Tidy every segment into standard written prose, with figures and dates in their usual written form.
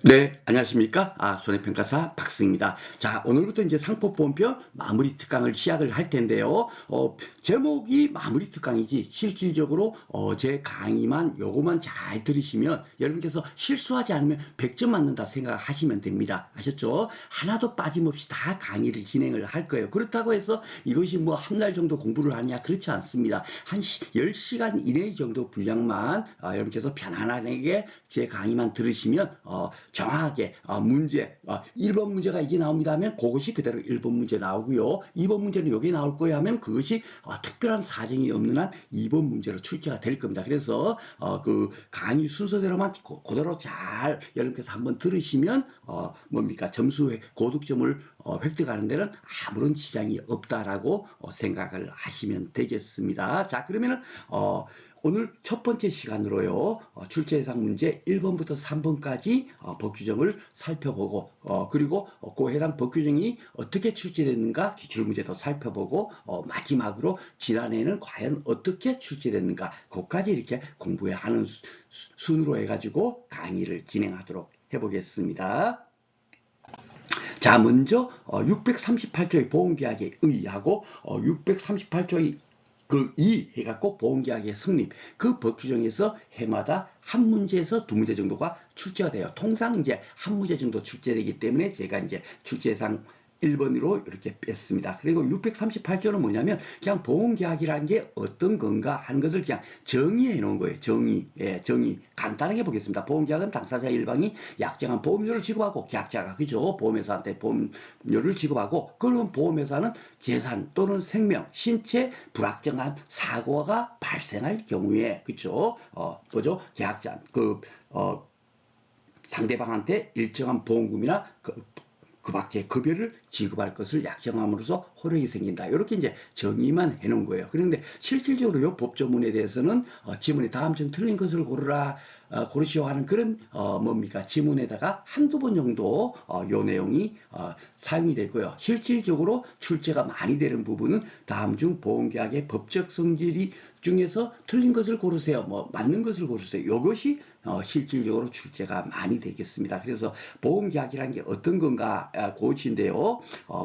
네, 안녕하십니까? 손해평가사 박승입니다. 자, 오늘부터 이제 상법보험표 마무리 특강을 시작을 할 텐데요. 제목이 마무리 특강이지, 실질적으로, 제 강의만, 요거만 잘 들으시면, 여러분께서 실수하지 않으면 100점 맞는다 생각하시면 됩니다. 아셨죠? 하나도 빠짐없이 다 강의를 진행을 할 거예요. 그렇다고 해서 이것이 뭐 한 달 정도 공부를 하냐? 그렇지 않습니다. 한 10시간 이내 정도 분량만, 여러분께서 편안하게 제 강의만 들으시면, 정확하게 문제 1번 문제가 이게 나옵니다 하면 그것이 그대로 1번 문제 나오고요. 2번 문제는 여기 나올 거야 하면 그것이 특별한 사정이 없는 한 2번 문제로 출제가 될 겁니다. 그래서 그 강의 순서대로만 그대로 잘 여러분께서 한번 들으시면 뭡니까 점수 고득점을 획득하는 데는 아무런 지장이 없다라고 생각을 하시면 되겠습니다. 자, 그러면은 오늘 첫 번째 시간으로요, 출제 예상 문제 1번부터 3번까지 법 규정을 살펴보고, 그리고 그 해당 법 규정이 어떻게 출제됐는가 기출 문제도 살펴보고, 마지막으로 지난해는 과연 어떻게 출제됐는가, 그것까지 이렇게 공부해 하는 순으로 해가지고 강의를 진행하도록 해보겠습니다. 자, 먼저 638조의 보험계약에 의하고 638조의 이 해갖고 보험계약의 성립 그 법 규정에서 해마다 한 문제에서 두 문제 정도가 출제가 돼요. 통상 이제 한 문제 정도 출제되기 때문에 제가 이제 출제상 1번으로 이렇게 뺐습니다. 그리고 638조는 뭐냐면 그냥 보험계약이라는 게 어떤 건가 하는 것을 그냥 정의해 놓은 거예요. 정의. 예, 정의. 간단하게 보겠습니다. 보험계약은 당사자 일방이 약정한 보험료를 지급하고 계약자가 그죠? 보험회사한테 보험료를 지급하고 그러면 보험회사는 재산 또는 생명, 신체 불확정한 사고가 발생할 경우에 그죠? 뭐죠? 계약자 상대방한테 일정한 보험금이나 그 밖에 급여를 지급할 것을 약정함으로써 효력이 생긴다. 이렇게 이제 정의만 해놓은 거예요. 그런데 실질적으로 이 법조문에 대해서는 지문에 다음 중 틀린 것을 고르라. 고르시오 하는 그런 뭡니까 지문에다가 한두 번 정도 요 내용이 사용이 되고요. 실질적으로 출제가 많이 되는 부분은 다음 중 보험계약의 법적 성질이 중에서 틀린 것을 고르세요. 뭐 맞는 것을 고르세요. 이것이 실질적으로 출제가 많이 되겠습니다. 그래서 보험계약이라는 게 어떤 건가 고치인데요.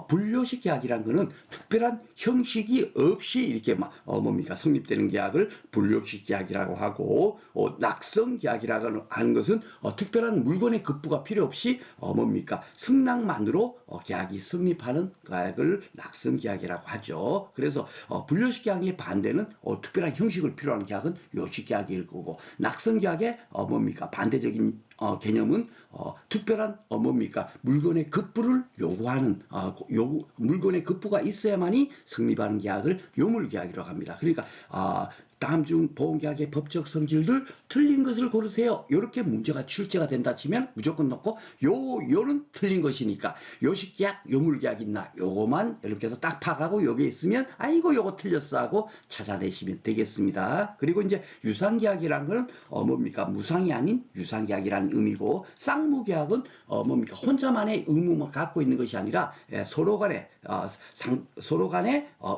분료식 계약이라는 거는 특별한 형식이 없이 이렇게 뭡니까 성립되는 계약을 분료식 계약이라고 하고 낙성 계약이라고 하는 것은 특별한 물건의 급부가 필요 없이 뭡니까 승낙만으로 계약이 성립하는 계약을 낙성 계약이라고 하죠. 그래서 분료식 계약의 반대는 특별한 형식을 필요로 하는 계약은 요식 계약일 거고 낙성 계약의 뭡니까 반대적인 개념은 특별한 뭡니까 물건의 급부를 요구하는 물건의 급부가 있어야만이 성립하는 계약을 요물계약이라고 합니다. 그러니까 다음 중 보험계약의 법적 성질들 틀린 것을 고르세요. 이렇게 문제가 출제가 된다 치면 무조건 넣고 요는 틀린 것이니까 요식계약 요물계약 있나 요거만 여러분께서 딱 파가고 여기에 있으면 아이고 요거 틀렸어 하고 찾아내시면 되겠습니다. 그리고 이제 유상계약이란 거는 뭡니까 무상이 아닌 유상계약이라는 의미고 쌍무계약은 뭡니까 혼자만의 의무만 갖고 있는 것이 아니라 서로 간에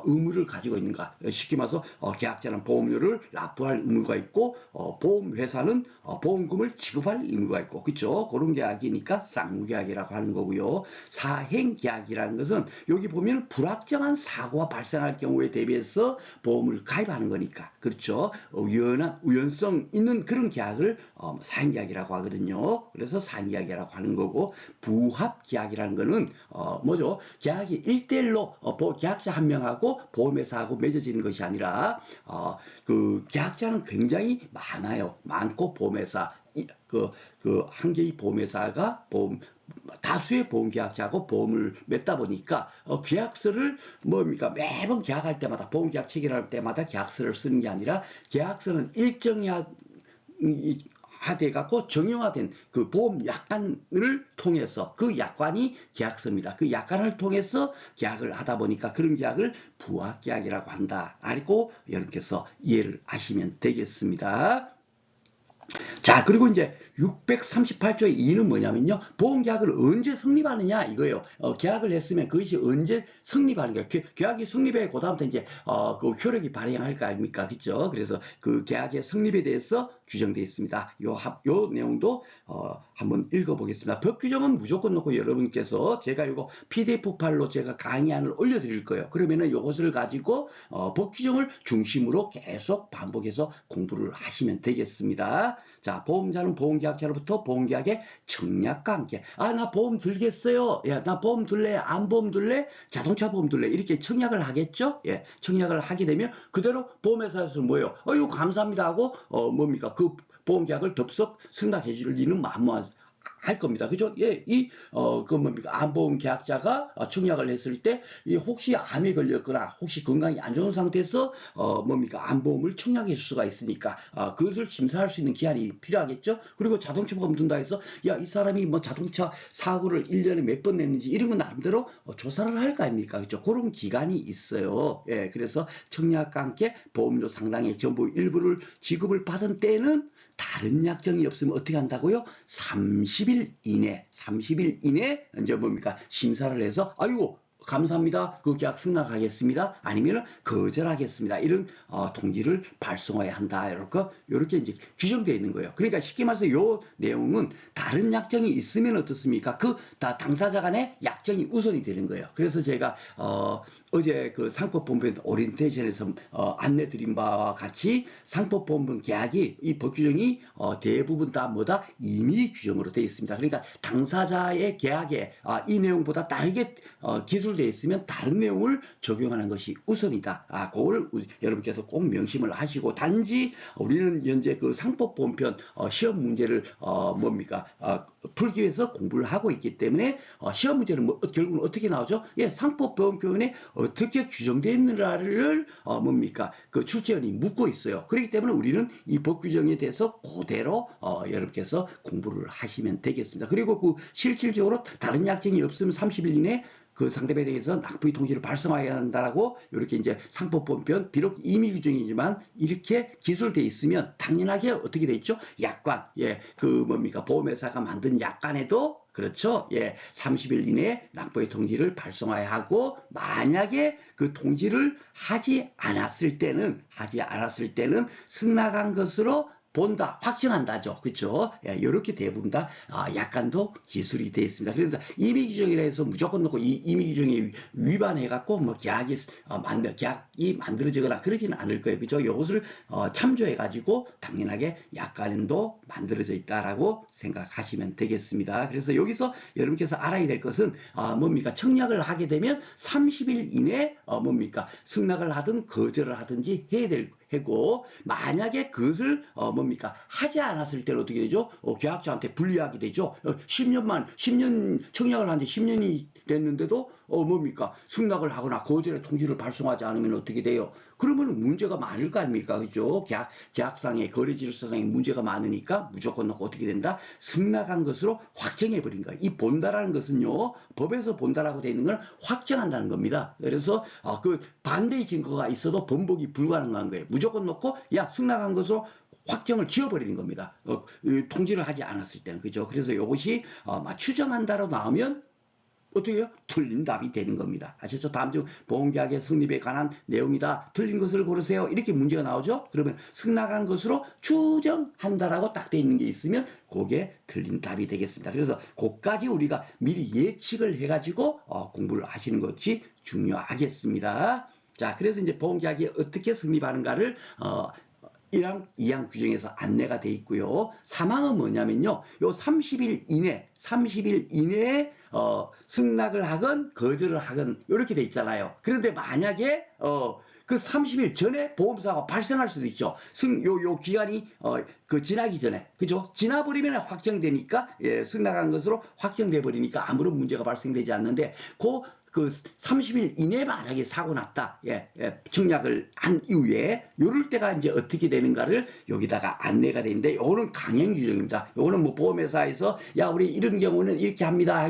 의무를 가지고 있는가 쉽게 말해서 계약자는 보험료를 납부할 의무가 있고 보험회사는 보험금을 지급할 의무가 있고 그렇죠. 그런 계약이니까 쌍무계약이라고 하는 거고요. 사행계약이라는 것은 여기 보면 불확정한 사고가 발생할 경우에 대비해서 보험을 가입하는 거니까 그렇죠. 우연성 있는 그런 계약을 사행계약이라고 하거든요. 그래서 사행계약이라고 하는 거고 부합계약이라는 거는 뭐죠? 계약이 1대1로 계약자 한 명하고 보험회사하고 맺어지는 것이 아니라 그 계약자는 굉장히 많아요. 많고 보험회사 한 개의 보험회사가 다수의 보험계약자하고 보험을 맺다 보니까 계약서를 뭡니까 매번 계약할 때마다 보험계약 체결할 때마다 계약서를 쓰는 게 아니라 계약서는 일정량 하돼 갖고 정형화된 그 보험 약관을 통해서 그 약관이 계약서입니다. 그 약관을 통해서 계약을 하다 보니까 그런 계약을 부합 계약이라고 한다. 알고 여러분께서 이해를 하시면 되겠습니다. 자, 그리고 이제 638조의 2는 뭐냐면요. 보험계약을 언제 성립하느냐 이거예요. 계약을 했으면 그것이 언제 성립하는가. 계약이 성립해 그다음부터 이제 그 효력이 발행할 거 아닙니까? 그렇죠? 그래서 그 계약의 성립에 대해서 규정되어 있습니다. 요 내용도 한번 읽어보겠습니다. 법 규정은 무조건 놓고 여러분께서 제가 이거 PDF 파일로 제가 강의안을 올려드릴 거예요. 그러면은 이것을 가지고 법 규정을 중심으로 계속 반복해서 공부를 하시면 되겠습니다. 자, 보험자는 보험계약자로부터 보험계약의 청약과 함께 나 보험 들겠어요. 야, 나 보험 들래? 안 보험 들래? 자동차 보험 들래? 이렇게 청약을 하겠죠? 예, 청약을 하게 되면 그대로 보험회사에서 뭐예요? 이거 감사합니다 하고 뭡니까? 그 보험계약을 덥석 승낙해 줄 리는 만무한 할 겁니다. 그죠? 예, 그 뭡니까? 암보험 계약자가 청약을 했을 때, 혹시 암에 걸렸거나, 혹시 건강이 안 좋은 상태에서, 뭡니까? 암보험을 청약할 수가 있으니까, 그것을 심사할 수 있는 기한이 필요하겠죠? 그리고 자동차 보험 든다 해서, 야, 이 사람이 뭐 자동차 사고를 1년에 몇 번 냈는지, 이런 건 나름대로 조사를 할 거 아닙니까? 그죠? 그런 기간이 있어요. 예, 그래서 청약과 함께 보험료 상당의 전부 일부를 지급을 받은 때는 다른 약정이 없으면 어떻게 한다고요? 30일 이내, 30일 이내 이제 뭡니까? 심사를 해서 아이고 감사합니다. 그 계약 승낙하겠습니다. 아니면 거절하겠습니다. 이런 통지를 발송해야 한다. 이렇게 이제 규정되어 있는 거예요. 그러니까 쉽게 말해서 이 내용은 다른 약정이 있으면 어떻습니까? 그 당사자 간의 약정이 우선이 되는 거예요. 그래서 제가 어제 그 상법본부 오리엔테이션에서 안내 드린 바와 같이 상법본부 계약이 이 법 규정이 대부분 다 뭐다 임의 규정으로 되어 있습니다. 그러니까 당사자의 계약에 이 내용보다 다르게 기술되어 있으면 다른 내용을 적용하는 것이 우선이다. 그걸 여러분께서 꼭 명심을 하시고 단지 우리는 현재 그 상법본편 시험 문제를 뭡니까 풀기 위해서 공부를 하고 있기 때문에 시험 문제는 결국은 어떻게 나오죠? 예, 상법본편에 어떻게 규정되어 있느냐를 뭡니까 그 출제원이 묻고 있어요. 그렇기 때문에 우리는 이 법 규정에 대해서 그대로 여러분께서 공부를 하시면 되겠습니다. 그리고 그 실질적으로 다른 약정이 없으면 30일 이내 그 상대방에 대해서 납부의 통지를 발송해야 한다라고 이렇게 이제 상법본편 비록 임의 규정이지만 이렇게 기술돼 있으면 당연하게 어떻게 돼 있죠? 약관, 예, 그 뭡니까 보험회사가 만든 약관에도 그렇죠. 예, 30일 이내에 납부의 통지를 발송해야 하고 만약에 그 통지를 하지 않았을 때는 승낙한 것으로 본다, 확정한다죠. 그렇죠? 예, 이렇게 대부분 다 약관도 기술이 되어 있습니다. 그래서 임의 규정이라 해서 무조건 놓고 이 임의 규정에 위반해 갖고 뭐 계약이 만들어지거나 그러지는 않을 거예요. 그렇죠? 이것을 참조해 가지고 당연하게 약관도 만들어져 있다라고 생각하시면 되겠습니다. 그래서 여기서 여러분께서 알아야 될 것은 뭡니까? 청약을 하게 되면 30일 이내 뭡니까? 승낙을 하든 거절을 하든지 해야 될 하고 만약에 그것을 뭡니까 하지 않았을 때는 어떻게 되죠? 계약자한테 불리하게 되죠. 10년 청약을 한 지 10년이 됐는데도 뭡니까 승낙을 하거나 거절의 통지를 발송하지 않으면 어떻게 돼요? 그러면 문제가 많을 거 아닙니까? 그죠? 계약상의 거래 질서상의 문제가 많으니까 무조건 놓고 어떻게 된다? 승낙한 것으로 확정해 버린 거예요. 이 본다라는 것은요 법에서 본다라고 되어 있는 걸 확정한다는 겁니다. 그래서 그 반대의 증거가 있어도 번복이 불가능한 거예요. 무조건 놓고 야 승낙한 것으로 확정을 지어버리는 겁니다. 통지를 하지 않았을 때는 그죠. 그래서 이것이 추정한다로 나오면 어떻게 해요? 틀린 답이 되는 겁니다. 아셨죠? 다음 중 보험계약의 성립에 관한 내용이다. 틀린 것을 고르세요. 이렇게 문제가 나오죠? 그러면 승낙한 것으로 추정한다라고 딱 돼 있는 게 있으면 그게 틀린 답이 되겠습니다. 그래서 그까지 우리가 미리 예측을 해가지고 공부를 하시는 것이 중요하겠습니다. 자, 그래서 이제 보험계약이 어떻게 성립하는가를 1항, 2항 규정에서 안내가 돼 있고요. 3항은 뭐냐면요. 요 30일 이내에 승낙을 하건 거절을 하건 이렇게 돼 있잖아요. 그런데 만약에 그 30일 전에 보험사가 발생할 수도 있죠. 요 기간이 그 지나기 전에 그죠? 지나버리면 확정되니까 예, 승낙한 것으로 확정돼 버리니까 아무런 문제가 발생되지 않는데 그 30일 이내 만약에 사고 났다. 청약을 한 이후에 요럴 때가 이제 어떻게 되는가를 여기다가 안내가 되는데 요거는 강행 규정입니다. 요거는 뭐 보험회사에서 야 우리 이런 경우는 이렇게 합니다.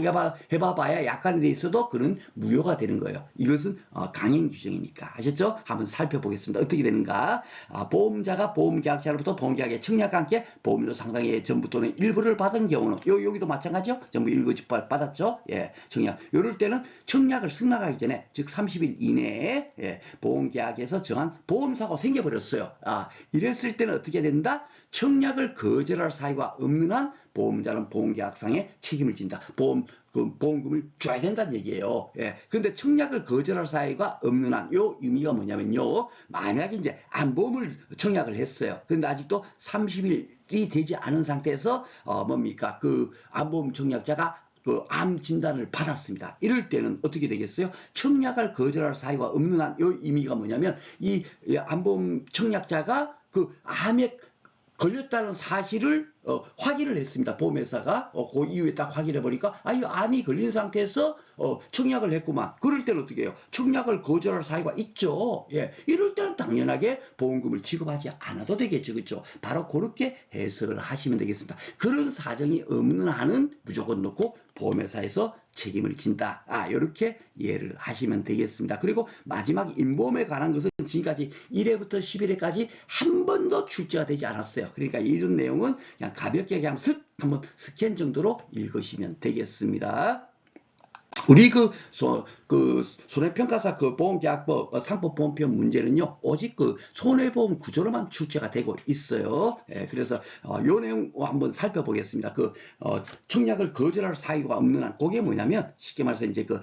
해봐봐야 약관에 돼 있어도 그는 무효가 되는 거예요. 이것은 강행 규정이니까 아셨죠? 한번 살펴보겠습니다. 어떻게 되는가? 보험자가 보험계약자로부터 보험계약의 청약과 함께 보험료 상당의 전부 또는 일부를 받은 경우는 여기도 마찬가지죠. 전부 일거지 받았죠. 청약. 요럴 때는 청약을 승낙하기 전에 즉 30일 이내에 보험계약에서 정한 보험사고 생겨버렸어요. 이랬을 때는 어떻게 된다? 청약을 거절할 사유가 없는 한 보험자는 보험계약상의 책임을 진다. 보험금을 줘야 된다는 얘기예요. 근데 청약을 거절할 사유가 없는 한 요 의미가 뭐냐면요. 만약에 이제 암보험을 청약을 했어요. 근데 아직도 30일이 되지 않은 상태에서 뭡니까? 그 암보험 청약자가 그 암 진단을 받았습니다. 이럴 때는 어떻게 되겠어요? 청약을 거절할 사유가 없는 한 요 의미가 뭐냐면 이 암보험 청약자가 그 암에 걸렸다는 사실을 확인을 했습니다. 보험회사가 그 이후에 딱 확인해 보니까 이 암이 걸린 상태에서 청약을 했구만. 그럴 때는 어떻게 해요? 청약을 거절할 사유가 있죠. 이럴 때는 당연하게 보험금을 지급하지 않아도 되겠죠. 그렇죠? 바로 그렇게 해석을 하시면 되겠습니다. 그런 사정이 없는 한은 무조건 놓고 보험회사에서 책임을 진다. 이렇게 이해를 하시면 되겠습니다. 그리고 마지막 인보험에 관한 것은 지금까지 1회부터 11회까지 한 번도 출제가 되지 않았어요. 그러니까 이런 내용은 그냥 가볍게 그냥 한번 스캔 정도로 읽으시면 되겠습니다. 우리 그 손해평가사 그 보험계약법 상법보험편 문제는요 오직 그 손해보험 구조로만 출제가 되고 있어요. 그래서 요 내용 한번 살펴보겠습니다. 그 청약을 거절할 사유가 없는 한 그게 뭐냐면 쉽게 말해서 이제 그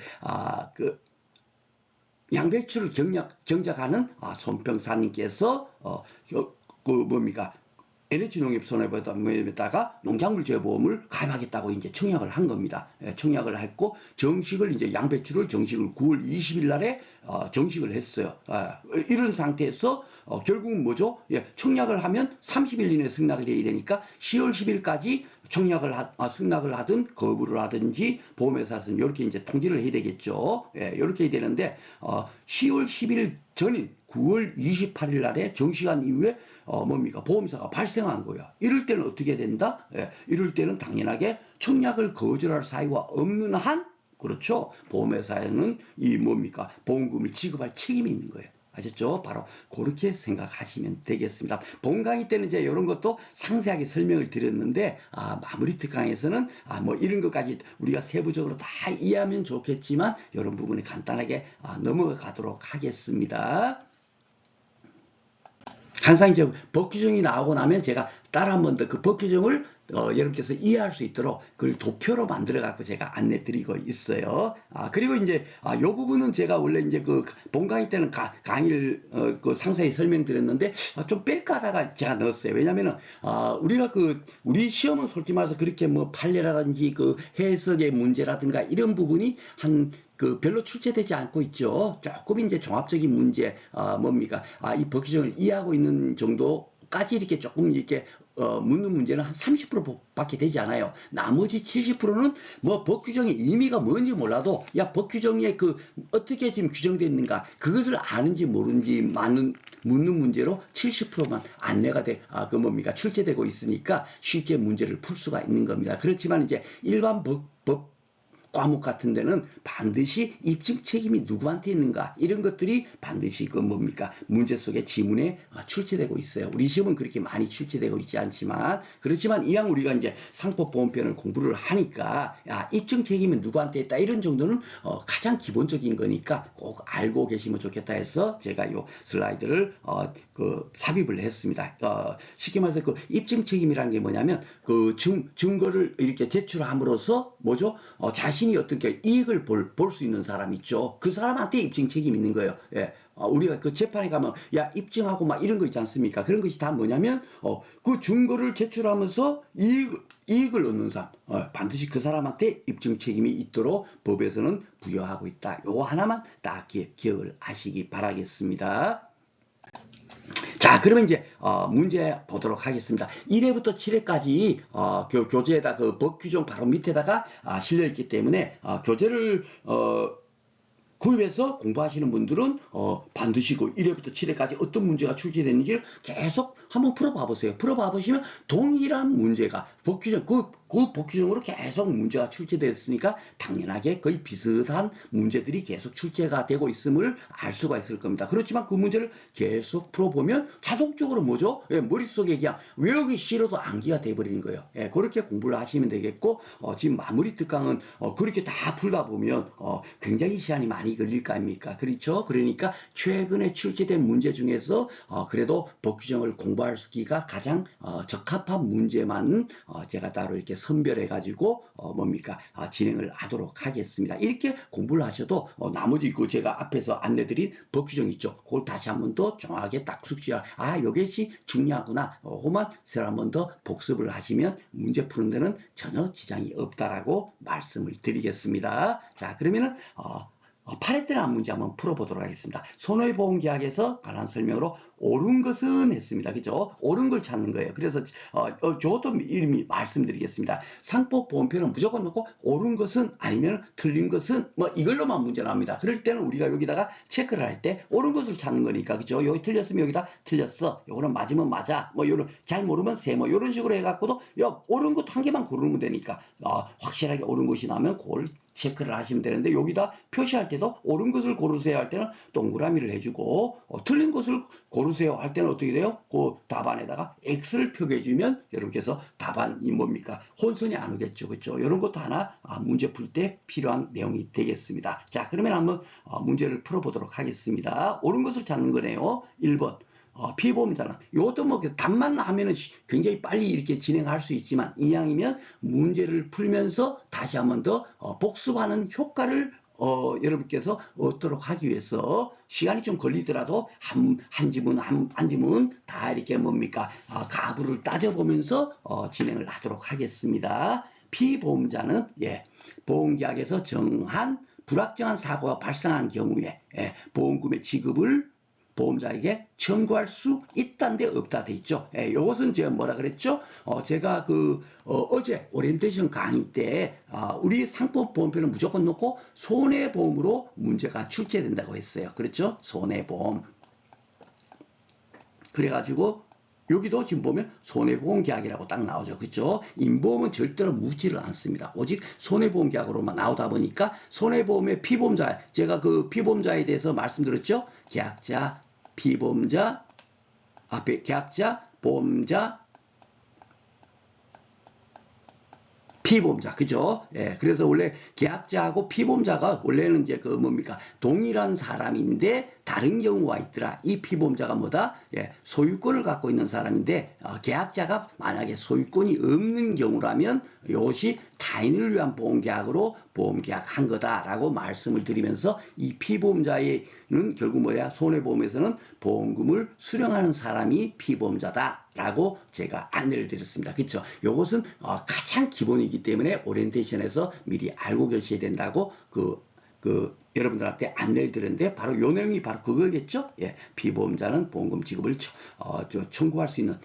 양배추를 경작하는 손평사님께서 그 뭡니까? NH농협손해보험에다가 농작물재보험을 가입하겠다고 이제 청약을 한 겁니다. 청약을 했고 정식을 이제 양배추를 정식을 9월 20일 날에 정식을 했어요. 이런 상태에서 결국은 뭐죠? 청약을 하면 30일 이내 승낙이 돼야 되니까 10월 10일까지 승낙을 하든 거부를 하든지 보험회사에서는 이렇게 이제 통지를 해야 되겠죠. 이렇게 해야 되는데 10월 10일 전인 9월 28일 날에 정식한 이후에 뭡니까? 보험사가 발생한 거야. 이럴 때는 어떻게 된다? 이럴 때는 당연하게 청약을 거절할 사유가 없는 한 그렇죠. 보험회사에는 이 뭡니까? 보험금을 지급할 책임이 있는 거예요. 아셨죠? 바로 그렇게 생각하시면 되겠습니다. 본 강의 때는 이제 이런 것도 상세하게 설명을 드렸는데 마무리 특강에서는 뭐 이런 것까지 우리가 세부적으로 다 이해하면 좋겠지만 이런 부분에 간단하게 넘어가도록 하겠습니다. 항상 이제 법 규정이 나오고 나면 제가 따라 한 번 더 그 법 규정을 여러분께서 이해할 수 있도록 그걸 도표로 만들어 갖고 제가 안내 드리고 있어요. 그리고 이제 요 부분은 제가 원래 이제 그 본 강의 때는 강의를 그 상세히 설명드렸는데 좀 뺄까 하다가 제가 넣었어요. 왜냐면은 우리가 우리 시험은 솔직히 말해서 그렇게 뭐 판례라든지 그 해석의 문제라든가 이런 부분이 별로 출제되지 않고 있죠. 조금 이제 종합적인 문제, 뭡니까? 이 법 규정을 이해하고 있는 정도까지 이렇게 조금 이렇게 묻는 문제는 한 30%밖에 되지 않아요. 나머지 70%는 뭐 법 규정의 의미가 뭔지 몰라도 법 규정에 어떻게 지금 규정되어 있는가 그것을 아는지 모르는지 묻는 문제로 70%만 안내가 출제되고 있으니까 쉽게 문제를 풀 수가 있는 겁니다. 그렇지만 이제 일반 법 과목 같은 데는 반드시 입증 책임이 누구한테 있는가 이런 것들이 반드시 문제 속의 지문에 출제되고 있어요. 우리 시험은 그렇게 많이 출제되고 있지 않지만 그렇지만 이왕 우리가 이제 상법보험편을 공부를 하니까 입증 책임은 누구한테 있다 이런 정도는 가장 기본적인 거니까 꼭 알고 계시면 좋겠다 해서 제가 이 슬라이드를 삽입을 했습니다. 쉽게 말해서 그 입증 책임이라는 게 뭐냐면 그 증거를 이렇게 제출함으로써 뭐죠? 자신이 어떻게 이익을 볼 수 있는 사람 있죠. 그 사람한테 입증 책임이 있는 거예요. 우리가 그 재판에 가면 입증하고 막 이런 거 있지 않습니까? 그런 것이 다 뭐냐면 그 증거를 제출하면서 이익을 얻는 사람 반드시 그 사람한테 입증 책임이 있도록 법에서는 부여하고 있다. 요거 하나만 딱 기억을 하시기 바라겠습니다. 자, 그러면 이제 문제 보도록 하겠습니다. 1회부터 7회까지 교재에다 그 법 규정 바로 밑에다가 실려 있기 때문에 교재를 구입해서 공부하시는 분들은 반드시 그 1회부터 7회까지 어떤 문제가 출제됐는지를 계속 한번 풀어봐 보세요. 풀어봐 보시면 동일한 문제가 복귀적 그 복귀적으로 계속 문제가 출제됐으니까 당연하게 거의 비슷한 문제들이 계속 출제가 되고 있음을 알 수가 있을 겁니다. 그렇지만 그 문제를 계속 풀어보면 자동적으로 뭐죠? 예, 머릿속에 그냥 외우기 싫어도 암기가 돼버리는 거예요. 예, 그렇게 공부를 하시면 되겠고 지금 마무리 특강은 그렇게 다 풀다 보면 굉장히 시간이 많이 걸릴 거 아닙니까? 그렇죠? 그러니까 최근에 출제된 문제 중에서 그래도 복귀정을 공부하기가 가장 적합한 문제만 제가 따로 이렇게 선별해 가지고 뭡니까 진행을 하도록 하겠습니다. 이렇게 공부를 하셔도 나머지 그 제가 앞에서 안내드린 복귀정 있죠. 그걸 다시 한 번 더 정확하게 딱 숙지할 요것이 중요하구나. 그만 한 번 더 복습을 하시면 문제 푸는 데는 전혀 지장이 없다라고 말씀을 드리겠습니다. 자, 그러면은 8회 때는 문제 한번 풀어보도록 하겠습니다. 손해보험계약에서 관한 설명으로 옳은 것은 했습니다. 그죠? 옳은 걸 찾는 거예요. 그래서 저것도 이름이 말씀드리겠습니다. 상법보험표는 무조건 넣고 옳은 것은 아니면 틀린 것은 뭐 이걸로만 문제 나옵니다. 그럴 때는 우리가 여기다가 체크를 할 때 옳은 것을 찾는 거니까 그죠? 여기 틀렸으면 여기다 틀렸어. 요거는 맞으면 맞아. 뭐 요런 잘 모르면 세모 요런 식으로 해갖고도 옳은 것 한 개만 고르면 되니까 확실하게 옳은 것이 나면 그걸 체크를 하시면 되는데 여기다 표시할 때도 옳은 것을 고르세요 할 때는 동그라미를 해주고 틀린 것을 고르세요 할 때는 어떻게 돼요? 그 답안에다가 X를 표기해주면 여러분께서 답안이 뭡니까? 혼선이 안 오겠죠. 그렇죠? 이런 것도 하나 문제 풀 때 필요한 내용이 되겠습니다. 자, 그러면 한번 문제를 풀어보도록 하겠습니다. 옳은 것을 찾는 거네요. 1번. 피보험자는 이것도 뭐 답만 하면은 굉장히 빨리 이렇게 진행할 수 있지만 이왕이면 문제를 풀면서 다시 한번 더 복습하는 효과를 여러분께서 얻도록 하기 위해서 시간이 좀 걸리더라도 한 지문 다 이렇게 뭡니까 가부를 따져보면서 진행을 하도록 하겠습니다. 피보험자는 보험계약에서 정한 불확정한 사고가 발생한 경우에 보험금의 지급을 보험자에게 청구할 수 있다는데 없다 돼 있죠. 이것은 제가 뭐라 그랬죠? 제가 어제 오리엔테이션 강의 때 우리 상법보험표는 무조건 놓고 손해보험으로 문제가 출제된다고 했어요. 그렇죠? 손해보험. 그래가지고 여기도 지금 보면 손해보험 계약이라고 딱 나오죠. 그렇죠? 인보험은 절대로 묻지를 않습니다. 오직 손해보험 계약으로만 나오다 보니까 손해보험의 피보험자, 제가 그 피보험자에 대해서 말씀드렸죠? 계약자, 피보험자, 앞에 계약자, 보험자, 피보험자, 그죠? 그래서 원래 계약자하고 피보험자가 원래는 이제 뭡니까? 동일한 사람인데 다른 경우가 있더라. 이 피보험자가 뭐다? 소유권을 갖고 있는 사람인데 계약자가 만약에 소유권이 없는 경우라면 이것이 타인을 위한 보험계약으로 보험계약한 거다라고 말씀을 드리면서 이 피보험자는 결국 뭐야? 손해보험에서는 보험금을 수령하는 사람이 피보험자다라고 제가 안내를 드렸습니다. 그렇죠? 이것은 가장 기본이기 때문에 오리엔테이션에서 미리 알고 계셔야 된다고 여러분들한테 안내를 드렸는데 바로 요 내용이 바로 그거겠죠? 피보험자는 보험금 지급을 청구할 수 있는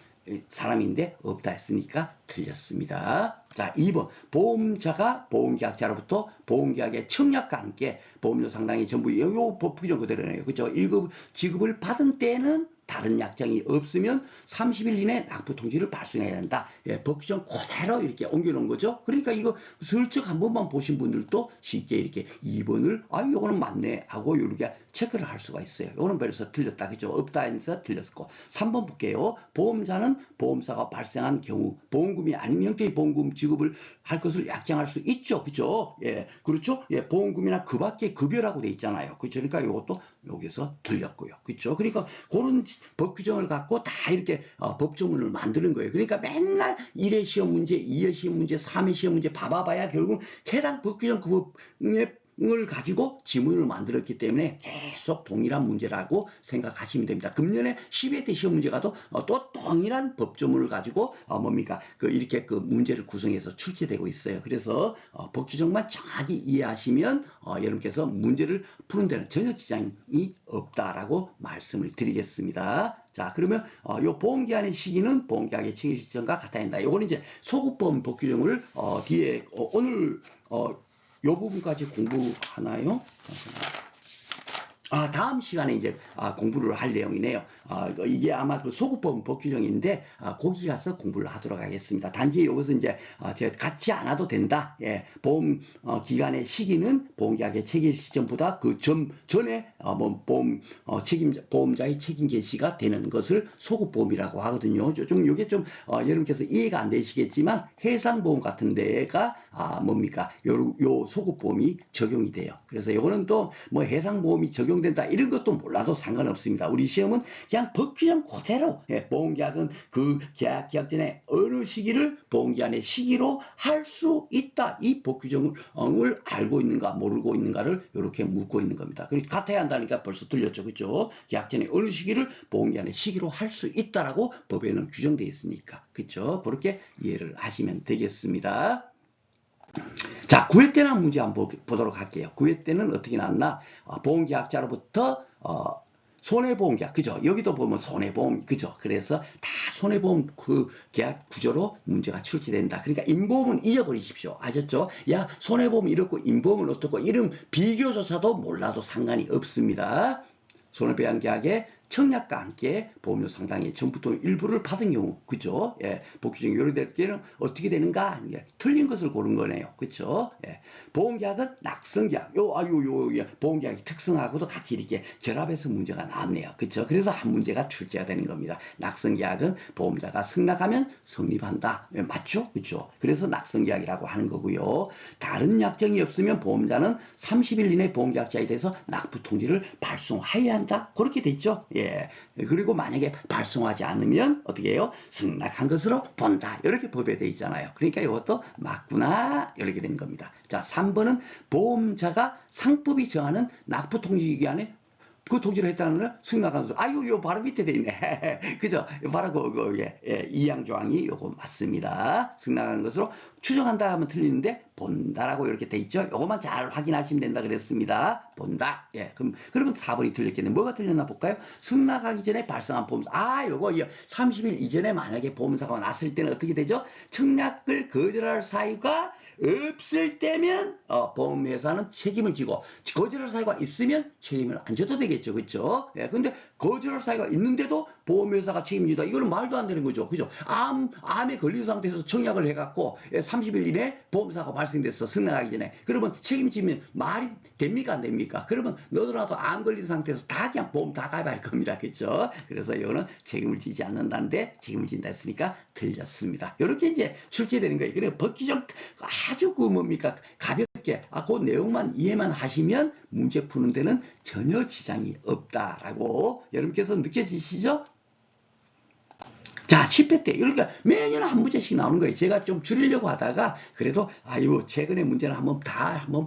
사람인데 없다 했으니까 틀렸습니다. 자, 2번. 보험자가 보험계약자로부터 보험계약의 청약과 함께 보험료 상당이 전부 요 법규정 그대로네요. 그죠? 1급 지급을 받은 때는 다른 약정이 없으면 30일 이내 납부 통지를 발송해야 된다. 법규정 그대로 이렇게 옮겨놓은 거죠. 그러니까 이거 슬쩍 한 번만 보신 분들도 쉽게 이렇게 2번을 요거는 맞네 하고 이렇게 체크를 할 수가 있어요. 요거는 벌써 틀렸다. 그죠? 없다 해서 틀렸고. 3번 볼게요. 보험자는 보험사가 발생한 경우 보험금이 아닌 형태의 보험금 지급을 할 것을 약정할 수 있죠. 그죠? 그렇죠? 보험금이나 그 밖에 급여라고 돼 있잖아요. 그렇죠? 그러니까 이것도 여기서 틀렸고요. 그렇죠? 그러니까 그런 법 규정을 갖고 다 이렇게 법조문을 만드는 거예요. 그러니까 맨날 1회 시험 문제, 2회 시험 문제, 3회 시험 문제 봐봐야 결국 해당 법 규정 그 법의 을 가지고 지문을 만들었기 때문에 계속 동일한 문제라고 생각하시면 됩니다. 금년에 12회 때 시험 문제가도 또 동일한 법조문을 가지고 뭡니까 이렇게 문제를 구성해서 출제되고 있어요. 그래서 법 규정만 정확히 이해하시면 여러분께서 문제를 푸는 데는 전혀 지장이 없다라고 말씀을 드리겠습니다. 자, 그러면 요 보험기한의 시기는 보험계약의 체결 시점과 같아야 한다. 요거는 이제 소급보험 법 규정을 뒤에 오늘 요 부분까지 공부하나요? 잠깐만. 다음 시간에 이제 공부를 할 내용이네요. 이게 아마 그 소급보험 법규정인데 거기 가서 공부를 하도록 하겠습니다. 단지 이것은 이제 제가 같이 안 와도 된다. 예, 보험 기간의 시기는 보험계약의 체결 시점보다 그 전에 뭐 보험자의 책임 개시가 되는 것을 소급보험이라고 하거든요. 좀 이게 좀 여러분께서 이해가 안 되시겠지만 해상보험 같은 데가 뭡니까? 요 소급보험이 적용이 돼요. 그래서 요거는 또 뭐 해상보험이 적용된다 이런 것도 몰라도 상관없습니다. 우리 시험은 그냥 법규정 그대로 보험계약은 그 계약 전에 어느 시기를 보험기한의 시기로 할 수 있다. 이 법규정을 알고 있는가 모르고 있는가를 이렇게 묻고 있는 겁니다. 그리고 같아야 한다니까 벌써 틀렸죠. 그죠? 계약 전에 어느 시기를 보험기한의 시기로 할 수 있다라고 법에는 규정되어 있으니까. 그죠? 그렇게 이해를 하시면 되겠습니다. 자, 9회 때는 문제 한번 보도록 할게요. 9회 때는 어떻게 나왔나? 보험계약자로부터 손해보험계약, 그죠? 여기도 보면 손해보험, 그죠? 그래서 다 손해보험 그 계약 구조로 문제가 출제된다. 그러니까 인보험은 잊어버리십시오. 아셨죠? 야, 손해보험 이렇고 인보험은 어떻고 이런 비교조차도 몰라도 상관이 없습니다. 손해배상계약의 청약과 함께 보험료 상당의 전부 또는 일부를 받은 경우, 그죠? 예, 복귀적인 요리될 때는 어떻게 되는가? 예, 틀린 것을 고른 거네요, 그죠? 예, 보험계약은 낙성계약, 보험계약의 특성하고도 같이 이렇게 결합해서 문제가 나왔네요, 그죠? 그래서 한 문제가 출제가 되는 겁니다. 낙성계약은 보험자가 승낙하면 성립한다, 예, 맞죠? 그죠? 그래서 낙성계약이라고 하는 거고요. 다른 약정이 없으면 보험자는 30일 이내 보험계약자에 대해서 납부 통지를 발송해야 한다, 그렇게 돼 있죠? 예. 그리고 만약에 발송하지 않으면 어떻게 해요? 승낙한 것으로 본다. 이렇게 법에 되어 있잖아요. 그러니까 이것도 맞구나. 이렇게 되는 겁니다. 자, 3번은 보험자가 상법이 정하는 납부 통지 기간에 그 통지를 했다는 걸 승낙한 것으로. 요 바로 밑에 돼 있네. 그죠? 바로 이양 조항이 요거 맞습니다. 승낙하는 것으로 추정한다 하면 틀리는데 본다라고 이렇게 돼 있죠. 요거만 잘 확인하시면 된다 그랬습니다. 본다. 예. 그러면 4번이 틀렸겠네. 뭐가 틀렸나 볼까요? 승낙하기 전에 발생한 보험사. 요거 30일 이전에 만약에 보험사가 났을 때는 어떻게 되죠? 청약을 거절할 사유가 없을 때면 보험회사는 책임을 지고 거절할 사유가 있으면 책임을 안 져도 되겠죠. 그렇죠? 예, 근데 거절할 사유가 있는데도 보험회사가 책임진다. 이거는 말도 안 되는 거죠. 그죠? 암에 걸린 상태에서 청약을 해갖고 30일 이내 보험사가 발생됐어. 승낙하기 전에. 그러면 책임지면 말이 됩니까? 안 됩니까? 그러면 너도나도 암 걸린 상태에서 다 그냥 보험 다 가입할 겁니다. 그렇죠? 그래서 이거는 책임을 지지 않는다는데 책임을 진다 했으니까 틀렸습니다. 이렇게 이제 출제되는 거예요. 그래 법규정 아주 뭡니까? 가볍게 그 내용만 이해만 하시면 문제 푸는 데는 전혀 지장이 없다라고 여러분께서 느껴지시죠? 자, 10회 때 이렇게 매년 한 문제씩 나오는 거예요. 제가 좀 줄이려고 하다가 그래도 최근에 문제는 한번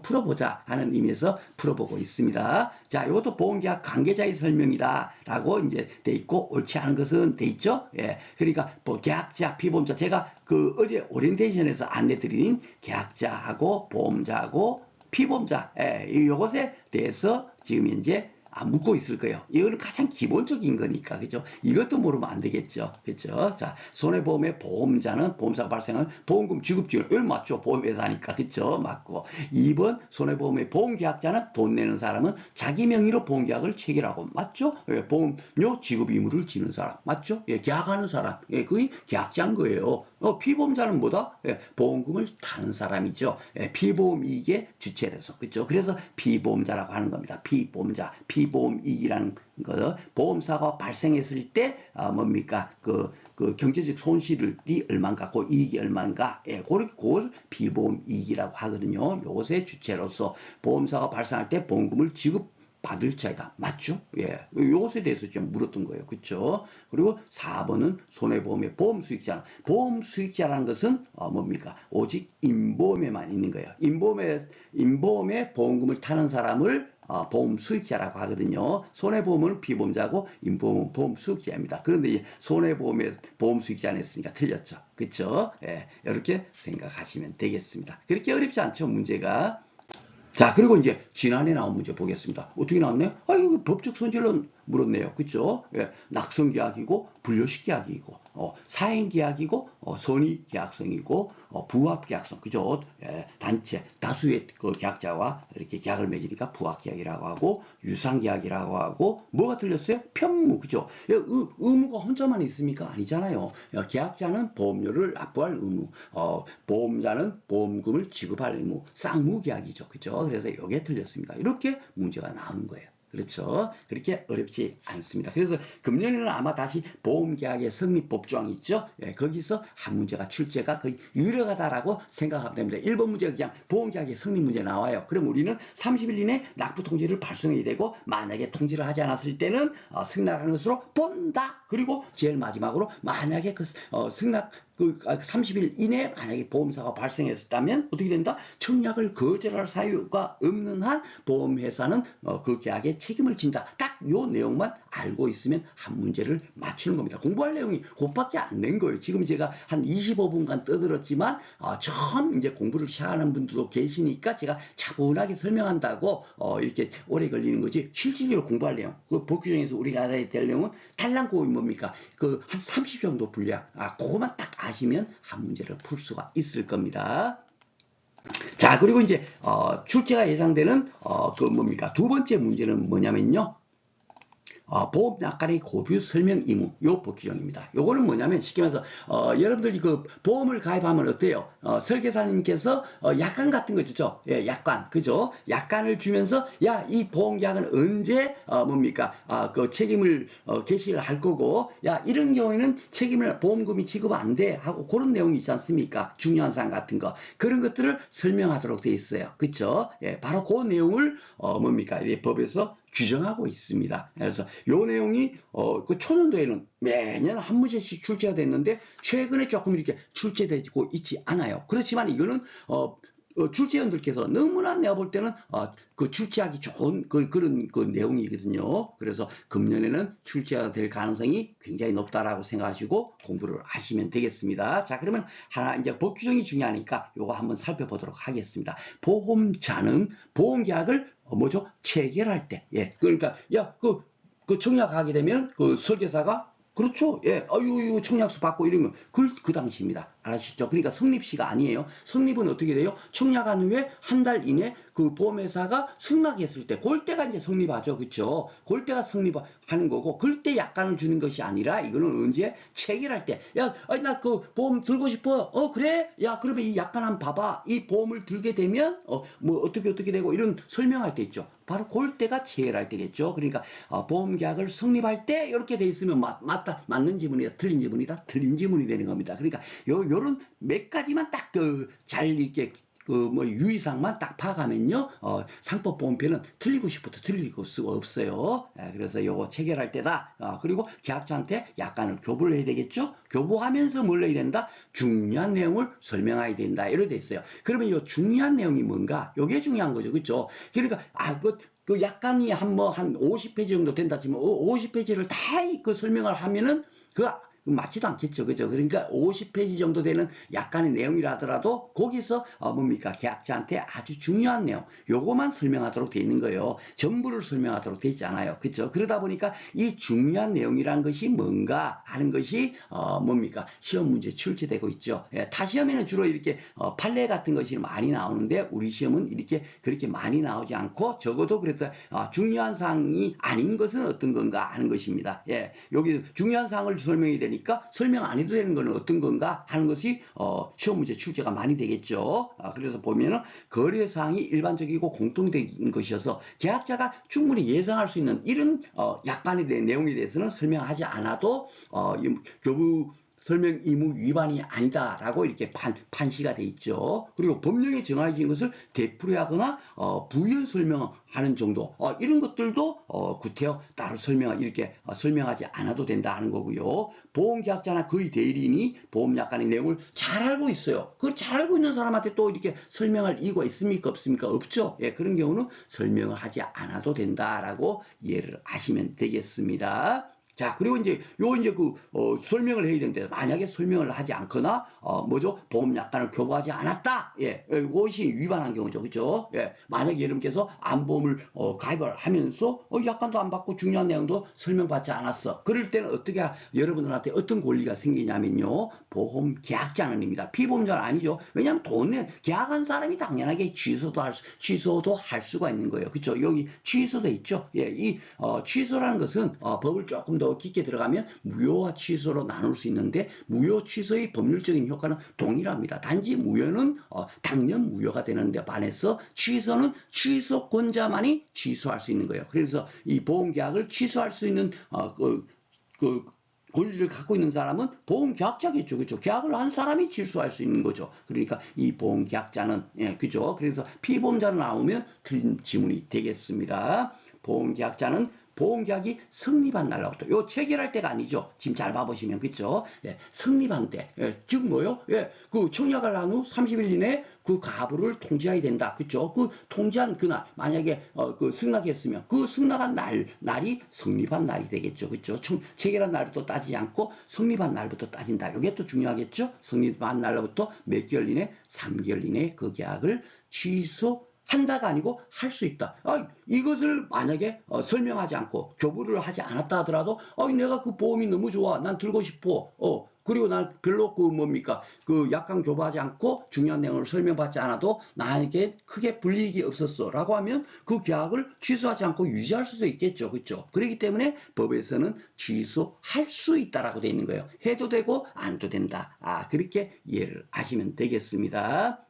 풀어보자 하는 의미에서 풀어보고 있습니다. 자, 이것도 보험계약 관계자의 설명이다라고 이제 돼 있고 옳지 않은 것은 돼 있죠. 예, 그러니까 계약자, 피보험자 제가 어제 오리엔테이션에서 안내드린 계약자하고 보험자하고 피보험자 이것에 대해서 지금 현재 묻고 있을 거예요. 이거는 가장 기본적인 거니까, 그죠? 이것도 모르면 안 되겠죠. 그죠? 자, 손해보험의 보험자는 보험사가 발생한 보험금 지급지율. 이건 맞죠? 보험회사니까. 그죠? 맞고. 2번, 손해보험의 보험계약자는 돈 내는 사람은 자기 명의로 보험계약을 체결하고. 맞죠? 예, 보험료 지급 의무를 지는 사람. 맞죠? 예, 계약하는 사람. 예, 그게 계약자인 거예요. 피보험자는 뭐다? 예, 보험금을 타는 사람이죠. 예, 피보험 이익의 주체로서. 그죠? 그래서 피보험자라고 하는 겁니다. 피보험자. 피보험이익이라는 거, 보험사가 발생했을 때 뭡니까 그 경제적 손실이 얼마인가, 그 이익이 얼마인가, 그걸 피보험이익이라고 하거든요. 요것의 주체로서 보험사가 발생할 때 보험금을 지급 받을 자이다. 맞죠? 예. 이것에 대해서 좀 물었던 거예요. 그렇죠? 그리고 4번은 손해보험의 보험 수익자. 보험 수익자라는 것은 뭡니까? 오직 인보험에만 있는 거예요. 인보험에 보험금을 타는 사람을 보험 수익자라고 하거든요. 손해보험은 피보험자고 인보험은 보험 수익자입니다. 그런데 손해보험에 보험 수익자 안 했으니까 틀렸죠. 그렇죠? 예. 이렇게 생각하시면 되겠습니다. 그렇게 어렵지 않죠, 문제가. 자, 그리고 이제 지난해 나온 문제 보겠습니다. 어떻게 나왔네요? 이거 법적 손실로 물었네요. 그쵸? 예, 낙성계약이고, 분료식계약이고, 사행계약이고, 선의계약성이고, 부합계약성. 그죠? 예, 단체, 다수의 그 계약자와 이렇게 계약을 맺으니까 부합계약이라고 하고 유상계약이라고 하고 뭐가 틀렸어요? 편무 그죠? 의무가 혼자만 있습니까? 아니잖아요. 계약자는 보험료를 납부할 의무, 보험자는 보험금을 지급할 의무, 쌍무계약이죠. 그죠? 그래서 이게 틀렸습니다. 이렇게 문제가 나오는 거예요. 그렇죠. 그렇게 어렵지 않습니다. 그래서 금년에는 아마 다시 보험계약의 성립법 조항이 있죠. 예, 거기서 한 문제가 출제가 거의 유력하다라고 생각하면 됩니다. 1번 문제가 그냥 보험계약의 성립 문제 나와요. 그럼 우리는 30일 이내 납부 통지를 발송해야 되고 만약에 통지를 하지 않았을 때는 승낙하는 것으로 본다. 그리고 제일 마지막으로 만약에 그 승낙 30일 이내 만약에 보험사가 발생했다면 어떻게 된다? 청약을 거절할 사유가 없는 한 보험회사는 그 계약에 책임을 진다. 딱 요 내용만 알고 있으면 한 문제를 맞추는 겁니다. 공부할 내용이 그것밖에 안 된 거예요. 지금 제가 한 25분간 떠들었지만 처음 이제 공부를 시작하는 분들도 계시니까 제가 차분하게 설명한다고 이렇게 오래 걸리는 거지 실질적으로 공부할 내용 그 법규정에서 우리가 알아야 될 내용은 탈락고이 뭡니까? 그 한 30 정도 분량 그거만 딱 아시면 한 문제를 풀 수가 있을 겁니다. 자, 그리고 이제 출제가 예상되는 그 뭡니까? 두 번째 문제는 뭐냐면요. 보험약관의 고유 설명 의무 요 법규정입니다. 요거는 뭐냐면 쉽게 말해서 여러분들이 그 보험을 가입하면 어때요? 설계사님께서 약관 같은 거 있죠? 예, 약관 그죠? 약관을 주면서 야, 이 보험계약은 언제 뭡니까? 그 책임을 개시를 할 거고 야, 이런 경우에는 책임을 보험금이 지급 안 돼 하고 그런 내용이 있지 않습니까? 중요한 사항 같은 거 그런 것들을 설명하도록 돼 있어요. 그쵸? 예, 바로 그 내용을 뭡니까? 이 법에서 규정하고 있습니다. 그래서 요 내용이 그 초년도에는 매년 한 문제씩 출제가 됐는데 최근에 조금 이렇게 출제되고 있지 않아요. 그렇지만 이거는 출제원들께서 너무나 내가 볼 때는 그 출제하기 좋은 그런 그 내용이거든요. 그래서 금년에는 출제가 될 가능성이 굉장히 높다라고 생각하시고 공부를 하시면 되겠습니다. 자, 그러면 하나 이제 법 규정이 중요하니까 요거 한번 살펴보도록 하겠습니다. 보험자는 보험계약을 뭐죠? 체결할 때, 예, 그러니까 야, 그 청약하게 되면 그 설계사가 그렇죠. 예. 이거 청약서 받고 이런 거. 그 당시입니다. 알아주셨죠? 그러니까 성립시가 아니에요. 성립은 어떻게 돼요? 청약한 후에 한 달 이내 그 보험회사가 승낙했을 때, 그럴 때가 이제 성립하죠. 그쵸? 그럴 때가 성립하는 거고, 그럴 때 약관을 주는 것이 아니라, 이거는 언제? 체결할 때. 야, 나 그 보험 들고 싶어. 그래? 야, 그러면 이 약관 한번 봐봐. 이 보험을 들게 되면, 뭐, 어떻게 되고, 이런 설명할 때 있죠. 바로 그럴 때가 체결할 때겠죠. 그러니까, 보험계약을 성립할 때, 이렇게 돼 있으면 맞는 지문이다. 틀린 지문이다. 틀린 지문이 되는 겁니다. 그러니까, 요런 몇 가지만 딱 잘 이렇게 유의사항만 딱 파악하면요, 상법보험편은 틀리고 싶어도 틀릴 수가 없어요. 그래서 요거 체결할 때다. 그리고 계약자한테 약관을 교부를 해야 되겠죠? 교부하면서 뭘 해야 된다? 중요한 내용을 설명해야 된다. 이렇게 돼 있어요. 그러면 이 중요한 내용이 뭔가? 요게 중요한 거죠. 그렇죠? 그러니까, 그 약관이 한 50페이지 정도 된다 치면 50페이지를 다 그 설명을 하면은 맞지도 않겠죠. 그죠? 그러니까 50페이지 정도 되는 약간의 내용이라 하더라도 거기서 뭡니까? 계약자한테 아주 중요한 내용, 요거만 설명하도록 돼 있는 거예요. 전부를 설명하도록 돼 있지 않아요. 그죠? 그러다 보니까 이 중요한 내용이란 것이 뭔가 하는 것이 뭡니까? 시험 문제 출제되고 있죠. 예, 타 시험에는 주로 이렇게 판례 같은 것이 많이 나오는데 우리 시험은 이렇게 그렇게 많이 나오지 않고 적어도 그래서 중요한 사항이 아닌 것은 어떤 건가 하는 것입니다. 예, 여기 중요한 사항을 설명해야 되니까 설명 안 해도 되는 것은 어떤 건가 하는 것이 시험 문제 출제가 많이 되겠죠. 그래서 보면은 거래사항이 일반적이고 공통적인 것이어서 계약자가 충분히 예상할 수 있는 이런 약관에 대한 내용에 대해서는 설명하지 않아도 교부 설명 의무 위반이 아니다라고 이렇게 판시가 돼 있죠. 그리고 법령에 정해진 것을 되풀이하거나 부연 설명하는 정도 이런 것들도 구태여 따로 이렇게 설명하지 않아도 된다는 거고요. 보험계약자나 그의 대리인이 보험약관의 내용을 잘 알고 있어요. 그걸 잘 알고 있는 사람한테 또 이렇게 설명할 이유가 있습니까? 없습니까? 없죠. 예, 그런 경우는 설명을 하지 않아도 된다라고 이해를 하시면 되겠습니다. 자, 그리고 이제 설명을 해야 되는데, 만약에 설명을 하지 않거나, 보험약관을 교부하지 않았다. 예, 이것이 위반한 경우죠. 그죠? 예, 만약에 여러분께서 암보험을, 가입을 하면서, 약관도 안 받고 중요한 내용도 설명받지 않았어. 그럴 때는 여러분들한테 어떤 권리가 생기냐면요. 보험 계약자는입니다. 피보험자는 아니죠. 왜냐하면 계약한 사람이 당연하게 취소도 할 수가 있는 거예요. 그죠? 여기 취소돼 있죠? 예, 취소라는 것은, 법을 조금 더 깊게 들어가면 무효와 취소로 나눌 수 있는데 무효 취소의 법률적인 효과는 동일합니다. 단지 무효는 당연 무효가 되는데 반해서 취소는 취소권자만이 취소할 수 있는 거예요. 그래서 이 보험계약을 취소할 수 있는 권리를 갖고 있는 사람은 보험계약자겠죠. 그죠? 계약을 한 사람이 취소할 수 있는 거죠. 그러니까 이 보험계약자는, 예, 그죠? 그래서 피보험자로 나오면 틀린 지문이 되겠습니다. 보험계약자는 보험계약이 성립한 날로부터, 요 체결할 때가 아니죠. 지금 잘 봐보시면, 그죠? 예, 성립한 때, 예, 즉 뭐요? 예, 그 청약을 한 후 30일 이내에 그 가부를 통지해야 된다. 그죠? 그 통지한 그날, 만약에 승낙했으면 그 승낙한 날이 성립한 날이 되겠죠. 그죠? 체결한 날부터 따지지 않고 성립한 날부터 따진다. 이게 또 중요하겠죠? 성립한 날로부터 몇 개월 이내, 3개월 이내에 그 계약을 한다가 아니고 할 수 있다. 이것을 만약에 설명하지 않고 교부를 하지 않았다 하더라도 내가 그 보험이 너무 좋아. 난 들고 싶어. 그리고 난 별로 약관 교부하지 않고 중요한 내용을 설명받지 않아도 나에게 크게 불이익이 없었어 라고 하면 그 계약을 취소하지 않고 유지할 수도 있겠죠. 그렇죠? 그렇기 때문에 법에서는 취소할 수 있다라고 되어 있는 거예요. 해도 되고 안 해도 된다. 그렇게 이해를 하시면 되겠습니다.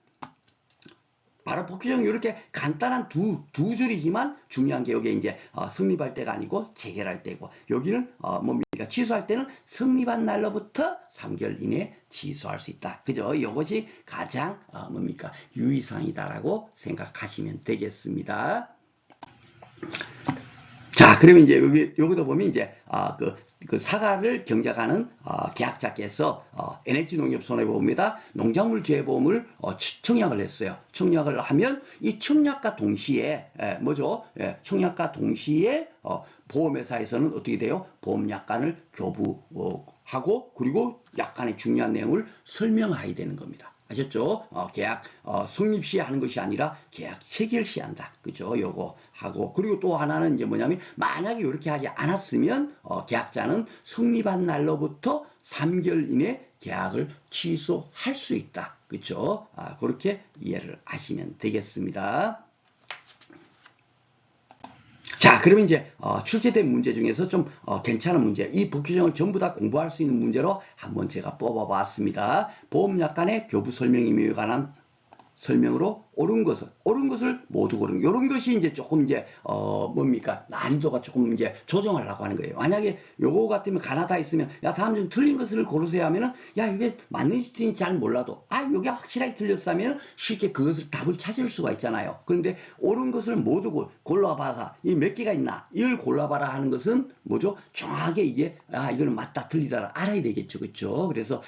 바로 복귀정은 이렇게 간단한 두 줄이지만 중요한 게 여기 이제 성립할 때가 아니고 체결할 때고, 여기는 뭡니까? 취소할 때는 성립한 날로부터 3개월 이내에 취소할 수 있다. 그죠? 이것이 가장 유의사항이다라고 생각하시면 되겠습니다. 자, 그러면 이제 여기도 보면 이제 그 사과를 경작하는 계약자께서 NH농협손해보험에다 농작물재해보험을 청약을 했어요. 청약을 하면 이 청약과 동시에 청약과 동시에 보험회사에서는 어떻게 돼요? 보험약관을 교부하고 그리고 약관의 중요한 내용을 설명해야 되는 겁니다. 아셨죠? 계약 성립 시 하는 것이 아니라 계약 체결 시 한다. 그죠? 요거 하고, 그리고 또 하나는 이제 뭐냐면, 만약에 이렇게 하지 않았으면 계약자는 성립한 날로부터 3개월 이내 계약을 취소할 수 있다. 그죠? 그렇게 이해를 하시면 되겠습니다. 자, 그러면 이제 출제된 문제 중에서 좀 괜찮은 문제, 이 복귀정을 전부 다 공부할 수 있는 문제로 한번 제가 뽑아봤습니다. 보험약관의 교부 설명임에 관한 설명으로 옳은 것을 모두 고르는, 이런 것이 이제 조금 이제 난이도가 조금 이제 조정하려고 하는 거예요. 만약에 요거 같으면 가나다 있으면 다음 중 틀린 것을 고르세요 하면은 이게 맞는지 잘 몰라도 요게 확실하게 틀렸으면 쉽게 그것을 답을 찾을 수가 있잖아요. 그런데 옳은 것을 모두 골라봐서 이 몇 개가 있나 이걸 골라봐라 하는 것은 뭐죠? 정확하게 이게 이거는 맞다 틀리다 알아야 되겠죠. 그렇죠? 그래서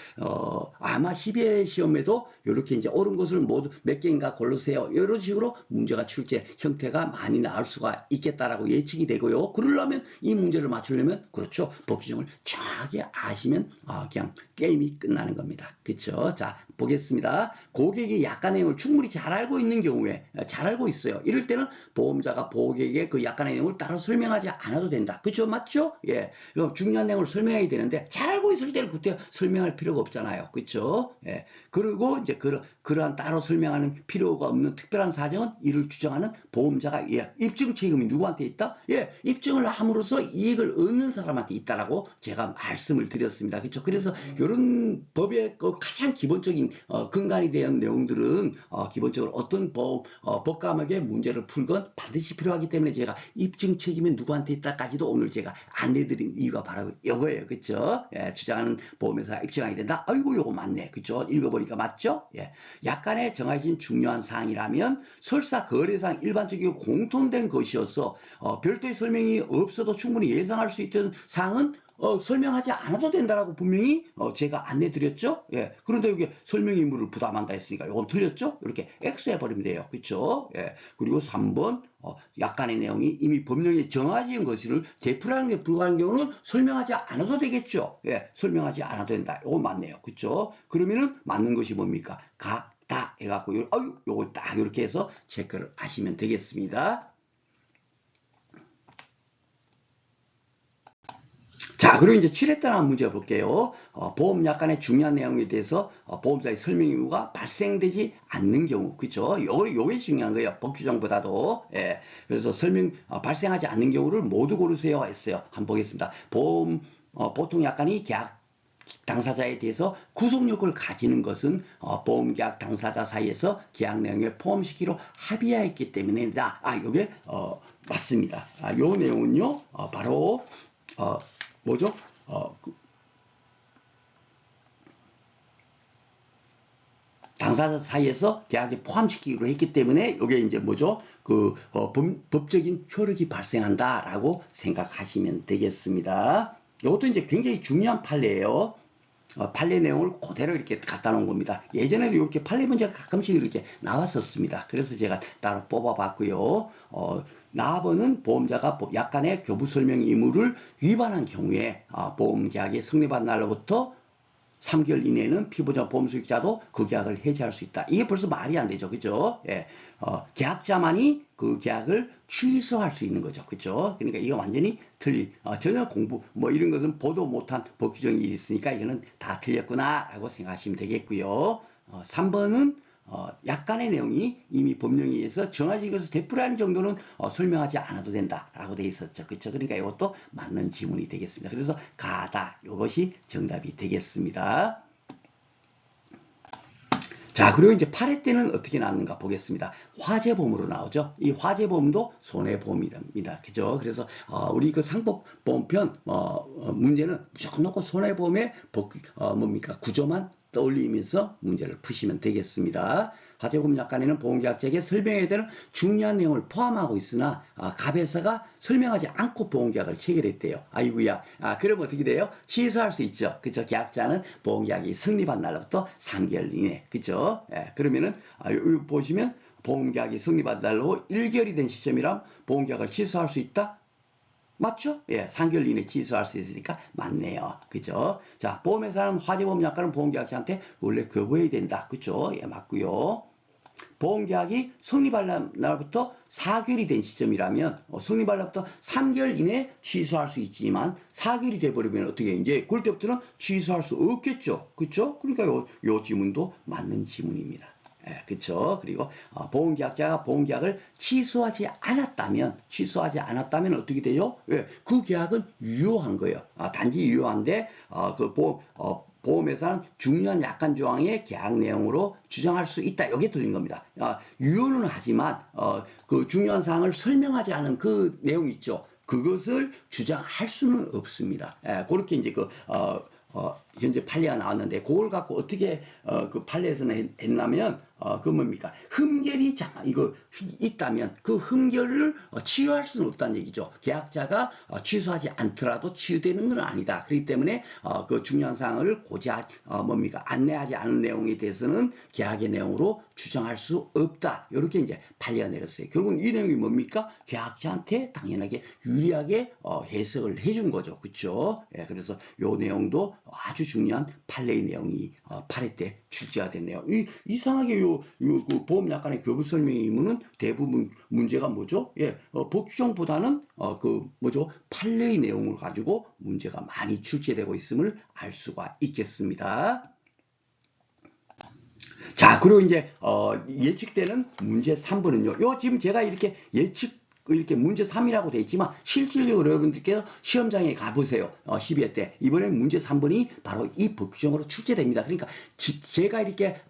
아마 12회 시험에도 이렇게 이제 옳은 것을 모두 몇 개인가 고르세요. 이런 식으로 문제가 출제 형태가 많이 나올 수가 있겠다라고 예측이 되고요. 그러려면 이 문제를 맞추려면 그렇죠. 복귀정을 정확하게 아시면 그냥 게임이 끝나는 겁니다. 그렇죠? 자, 보겠습니다. 고객이 약관 내용을 충분히 잘 알고 있는 경우에 잘 알고 있어요. 이럴 때는 보험자가 고객에게 그 약관의 내용을 따로 설명하지 않아도 된다. 그렇죠? 맞죠? 예. 중요한 내용을 설명해야 되는데 잘 알고 있을 때는 그때 설명할 필요가 없잖아요. 그렇죠? 예. 그리고 이제 그러한 따로 설명하는 필요가 없는 특별한 사정은 이를 주장하는 보험자가 입증 책임이 누구한테 있다? 입증을 함으로써 이익을 얻는 사람한테 있다라고 제가 말씀을 드렸습니다. 그렇죠? 그래서 이런 법의 가장 기본적인 근간이 된 내용들은 기본적으로 어떤 법 과목의 문제를 풀건 반드시 필요하기 때문에 제가 입증 책임이 누구한테 있다까지도 오늘 제가 안내드린 이유가 바로 이거예요. 그렇죠? 주장하는 보험회사가 입증하게 된다. 아이고 요거 맞네. 그렇죠? 읽어보니까 맞죠? 약관에 정해진 중요한 사항이라면 설사 거래상 일반적이고 공통된 것이어서 별도의 설명이 없어도 충분히 예상할 수 있던 사항은 설명하지 않아도 된다라고 분명히 제가 안내 드렸죠. 예. 그런데 여기 설명 의무를 부담한다 했으니까 이건 틀렸죠. 이렇게 X해 버리면 돼요. 그렇죠? 예. 그리고 3번 약간의 내용이 이미 법령에 정해진 것을 되풀이하는 게 불가한 경우는 설명하지 않아도 되겠죠. 예. 설명하지 않아도 된다. 이거 맞네요. 그렇죠? 그러면은 맞는 것이 뭡니까? 다 해갖고 요거 딱 이렇게 해서 체크를 하시면 되겠습니다. 자, 그리고 이제 7회 따라 문제 볼게요. 보험 약관의 중요한 내용에 대해서 보험자의 설명 의무가 발생되지 않는 경우, 그죠? 요게 중요한 거예요. 법 규정보다도. 예. 그래서 발생하지 않는 경우를 모두 고르세요 했어요. 한번 보겠습니다. 보통 약관이 계약 당사자에 대해서 구속력을 가지는 것은 보험계약 당사자 사이에서 계약 내용에 포함시키로 합의하였기 때문이다. 요게 맞습니다. 요 내용은요, 바로 뭐죠? 당사자 사이에서 계약에 포함시키기로 했기 때문에 이게 이제 뭐죠? 법적인 효력이 발생한다라고 생각하시면 되겠습니다. 이것도 이제 굉장히 중요한 판례예요. 판례 내용을 그대로 이렇게 갖다 놓은 겁니다. 예전에도 이렇게 판례 문제가 가끔씩 이렇게 나왔었습니다. 그래서 제가 따로 뽑아봤고요. 나번은 보험자가 약관의 교부 설명 의무를 위반한 경우에 보험계약이 성립한 날로부터 3개월 이내에는 피보자 보험수익자도 그 계약을 해지할 수 있다. 이게 벌써 말이 안 되죠. 그죠? 예. 계약자만이 그 계약을 취소할 수 있는 거죠. 그죠? 그러니까 이거 완전히 전혀 공부, 이런 것은 보도 못한 법 규정이 있으니까 이거는 다 틀렸구나, 라고 생각하시면 되겠고요. 3번은 약간의 내용이 이미 법령에 의해서 정해진 것을 되풀이하는 정도는 설명하지 않아도 된다라고 돼 있었죠. 그렇죠? 그러니까 이것도 맞는 지문이 되겠습니다. 그래서 가다 이것이 정답이 되겠습니다. 자, 그리고 이제 8회 때는 어떻게 나왔는가 보겠습니다. 화재보험으로 나오죠. 이 화재보험도 손해보험입니다. 그죠? 그래서 우리 그 상법보험편 문제는 무조건 놓고 손해보험의 구조만 떠올리면서 문제를 푸시면 되겠습니다. 화재보험 약관에는 보험계약자에게 설명해야 되는 중요한 내용을 포함하고 있으나 갑회사가 설명하지 않고 보험계약을 체결했대요. 아이고야. 그럼 어떻게 돼요? 취소할 수 있죠. 그죠? 계약자는 보험계약이 성립한 날로부터 3개월 이내. 그죠? 예, 그러면은 여기 보시면 보험계약이 성립한 날로 1개월이 된 시점이라면 보험계약을 취소할 수 있다? 맞죠? 예, 3개월 이내 취소할 수 있으니까 맞네요. 그죠? 자, 보험회사는 화재보험 약관은 보험계약자한테 원래 교부해야 된다. 그죠? 예, 맞고요. 보험계약이 성립할 날부터 4개월이 된 시점이라면 성립할 날부터 3개월 이내 취소할 수 있지만 4개월이 돼버리면 어떻게 이제 그때부터는 취소할 수 없겠죠. 그죠? 그러니까 요 지문도 맞는 지문입니다. 예, 그쵸. 그리고 보험계약자가 보험계약을 취소하지 않았다면 어떻게 돼요? 예, 그 계약은 유효한 거예요. 단지 유효한데 보험회사는 중요한 약관 조항의 계약 내용으로 주장할 수 있다. 여기에 틀린 겁니다. 유효는 하지만 그 중요한 사항을 설명하지 않은 그 내용 있죠. 그것을 주장할 수는 없습니다. 예, 그렇게 이제 현재 판례가 나왔는데 그걸 갖고 어떻게 그 판례에서는 했냐면 그 뭡니까? 흠결이 있다면 그 흠결을 치유할 수는 없다는 얘기죠. 계약자가 취소하지 않더라도 치유되는 건 아니다. 그렇기 때문에 그 중요한 사항을 안내하지 않은 내용에 대해서는 계약의 내용으로 주장할 수 없다. 이렇게 이제 판례가 내렸어요. 결국은 이 내용이 뭡니까? 계약자한테 당연하게 유리하게 해석을 해준 거죠. 그렇죠? 예, 그래서 이 내용도 아주 중요한 판례의 내용이 8회 때 출제가 됐네요. 이상하게 그 보험 약관의 교부 설명 의무는 대부분 문제가 뭐죠? 예, 법 규정보다는 판례의 내용을 가지고 문제가 많이 출제되고 있음을 알 수가 있겠습니다. 자, 그리고 이제 예측되는 문제 3번은요. 지금 제가 이렇게 문제 3이라고 되어 있지만 실질적으로 여러분들께서 시험장에 가보세요. 12회 때. 이번엔 문제 3번이 바로 이 법 규정으로 출제됩니다. 그러니까 제가 이렇게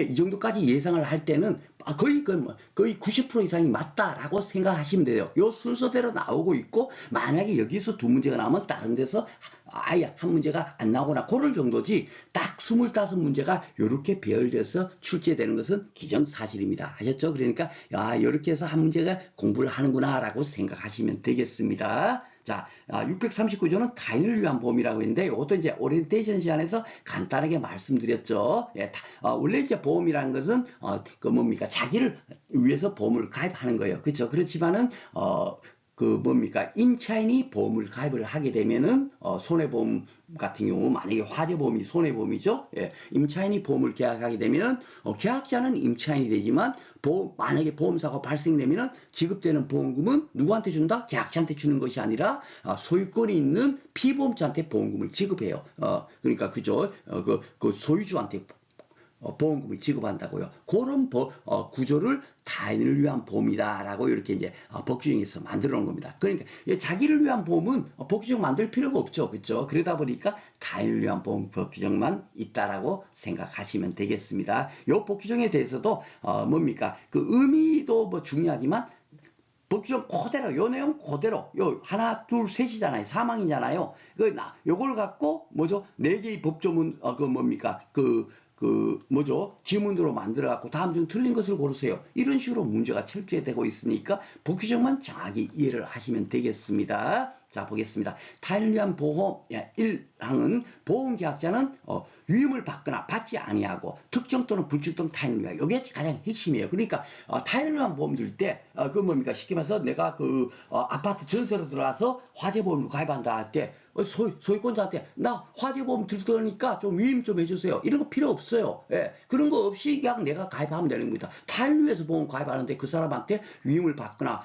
이 정도까지 예상을 할 때는 거의 90% 이상이 맞다라고 생각하시면 돼요. 요 순서대로 나오고 있고 만약에 여기서 두 문제가 나오면 다른 데서 아예 한 문제가 안 나오거나 그럴 정도지 딱 25문제가 이렇게 배열돼서 출제되는 것은 기정사실입니다. 아셨죠? 그러니까 이렇게 해서 한 문제가 공부를 하는구나 라고 생각하시면 되겠습니다. 자, 자, 639조는 타인을 위한 보험이라고 했는데 이것도 이제 오리엔테이션 시간에서 간단하게 말씀드렸죠. 예, 원래 이제 보험이라는 것은 그 뭡니까 자기를 위해서 보험을 가입하는 거예요. 그렇죠? 그렇지만은 그 뭡니까 임차인이 보험을 가입을 하게 되면은 손해보험 같은 경우 만약에 화재보험이 손해보험이죠. 예, 임차인이 보험을 계약하게 되면은 계약자는 임차인이 되지만 만약에 보험사가 발생되면은 지급되는 보험금은 누구한테 준다? 계약자한테 주는 것이 아니라 소유권이 있는 피보험자한테 보험금을 지급해요. 그러니까 그죠? 그 소유주한테 보험금을 지급한다고요. 그런 구조를 타인을 위한 보험이다라고 이렇게 이제 법 규정에서 만들어 놓은 겁니다. 그러니까 자기를 위한 보험은 법 규정 만들 필요가 없죠. 그렇죠? 그러다 보니까 타인을 위한 보험 법 규정만 있다라고 생각하시면 되겠습니다. 이 법 규정에 대해서도 뭡니까? 그 의미도 뭐 중요하지만 법 규정 그대로 요 내용 그대로 요 하나 둘 셋이잖아요. 사망이잖아요. 요걸 갖고 뭐죠? 네 개의 법조문 그 뭡니까? 뭐죠? 지문으로 만들어 갖고 다음 중 틀린 것을 고르세요. 이런 식으로 문제가 철저되고 있으니까 법 규정만 정확히 이해를 하시면 되겠습니다. 자, 보겠습니다. 타인을 위한 보험 1항은 보험계약자는 위임을 받거나 받지 아니하고 특정 또는 불특정 타인을 위하여 이게 가장 핵심이에요. 그러니까 타인을 위한 보험 들 때 그 뭡니까 쉽게 말해서 내가 그 아파트 전세로 들어와서 화재보험을 가입한다 할 때 소유권자한테 나 화재보험 들 거니까 좀 위임 좀 해주세요. 이런 거 필요 없어요. 예, 그런 거 없이 그냥 내가 가입하면 되는 겁니다. 타인을 위해서 보험 가입하는데 그 사람한테 위임을 받거나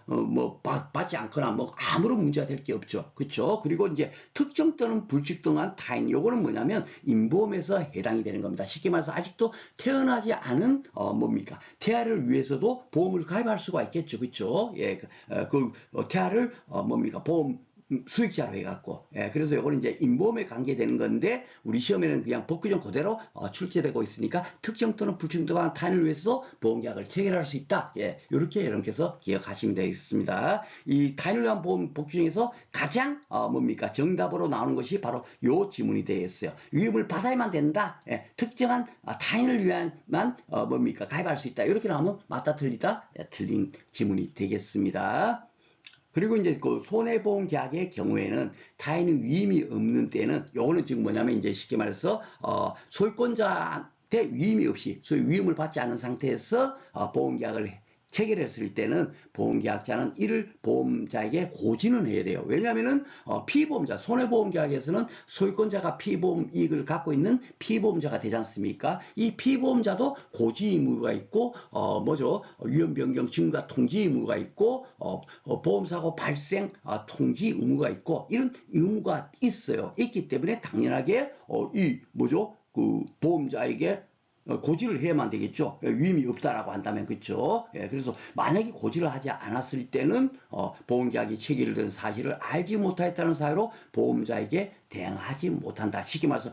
뭐 받지 않거나 뭐 아무런 문제가 될 게 없죠. 그렇죠? 그리고 이제 특정 또는 불특정한 타인 요거는 뭐냐면 인보험에서 해당이 되는 겁니다. 쉽게 말해서 아직도 태어나지 않은 뭡니까 태아를 위해서도 보험을 가입할 수가 있겠죠. 그렇죠? 예, 태아를 뭡니까 보험 수익자로 해갖고, 예, 그래서 요거는 이제 인보험에 관계되는 건데, 우리 시험에는 그냥 법 규정 그대로 출제되고 있으니까, 특정 또는 불특정한 타인을 위해서 보험계약을 체결할 수 있다. 예, 요렇게 여러분께서 기억하시면 되겠습니다. 이 타인을 위한 보험 법 규정에서 가장, 뭡니까, 정답으로 나오는 것이 바로 요 지문이 되겠어요. 위임을 받아야만 된다. 예, 특정한 타인을 위한만, 뭡니까, 가입할 수 있다. 이렇게 나오면 맞다, 틀리다? 예, 틀린 지문이 되겠습니다. 그리고 이제 그 손해보험 계약의 경우에는 타인의 위임이 없는 때는 요거는 지금 뭐냐면 이제 쉽게 말해서 소유권자한테 위임이 없이 소위 위임을 받지 않은 상태에서 보험 계약을 체결했을 때는 보험계약자는 이를 보험자에게 고지는 해야 돼요. 왜냐하면은 피보험자 손해보험계약에서는 소유권자가 피보험 이익을 갖고 있는 피보험자가 되지 않습니까? 이 피보험자도 고지 의무가 있고 뭐죠? 위험 변경 증가 통지 의무가 있고 보험사고 발생 통지 의무가 있고 이런 의무가 있어요. 있기 때문에 당연하게 이 뭐죠? 그 보험자에게 고지를 해야만 되겠죠. 위임이 없다라고 한다면 그렇죠. 예, 그래서 만약에 고지를 하지 않았을 때는 보험계약이 체결된 사실을 알지 못하였다는 사유로 보험자에게 대항하지 못한다. 쉽게 말해서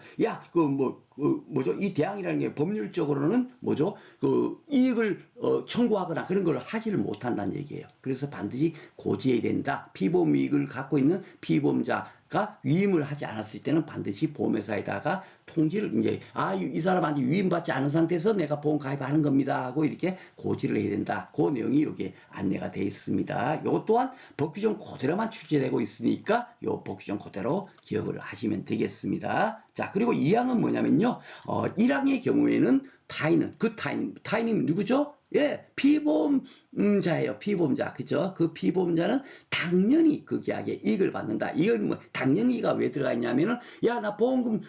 뭐죠? 이 대항이라는 게 법률적으로는 뭐죠? 그 이익을 청구하거나 그런 걸 하지를 못한다는 얘기예요. 그래서 반드시 고지해야 된다. 피보험 이익을 갖고 있는 피보험자가 위임을 하지 않았을 때는 반드시 보험회사에다가 통지를 이제 이 사람한테 위임받지 않은 상태에서 내가 보험 가입하는 겁니다 하고 이렇게 고지를 해야 된다. 그 내용이 여기에 안내가 되어 있습니다. 이것 또한 법 규정 그대로만 출제되고 있으니까 이 법 규정 그대로 기억을 하시면 되겠습니다. 자, 그리고 2항은 뭐냐면요. 1항의 경우에는 타인이 누구죠? 예, 피보험자예요. 피보험자. 그죠? 그 피보험자는 당연히 그 계약에 이익을 받는다. 이건 뭐, 당연히가 왜 들어가 있냐면은, 야, 나 보험금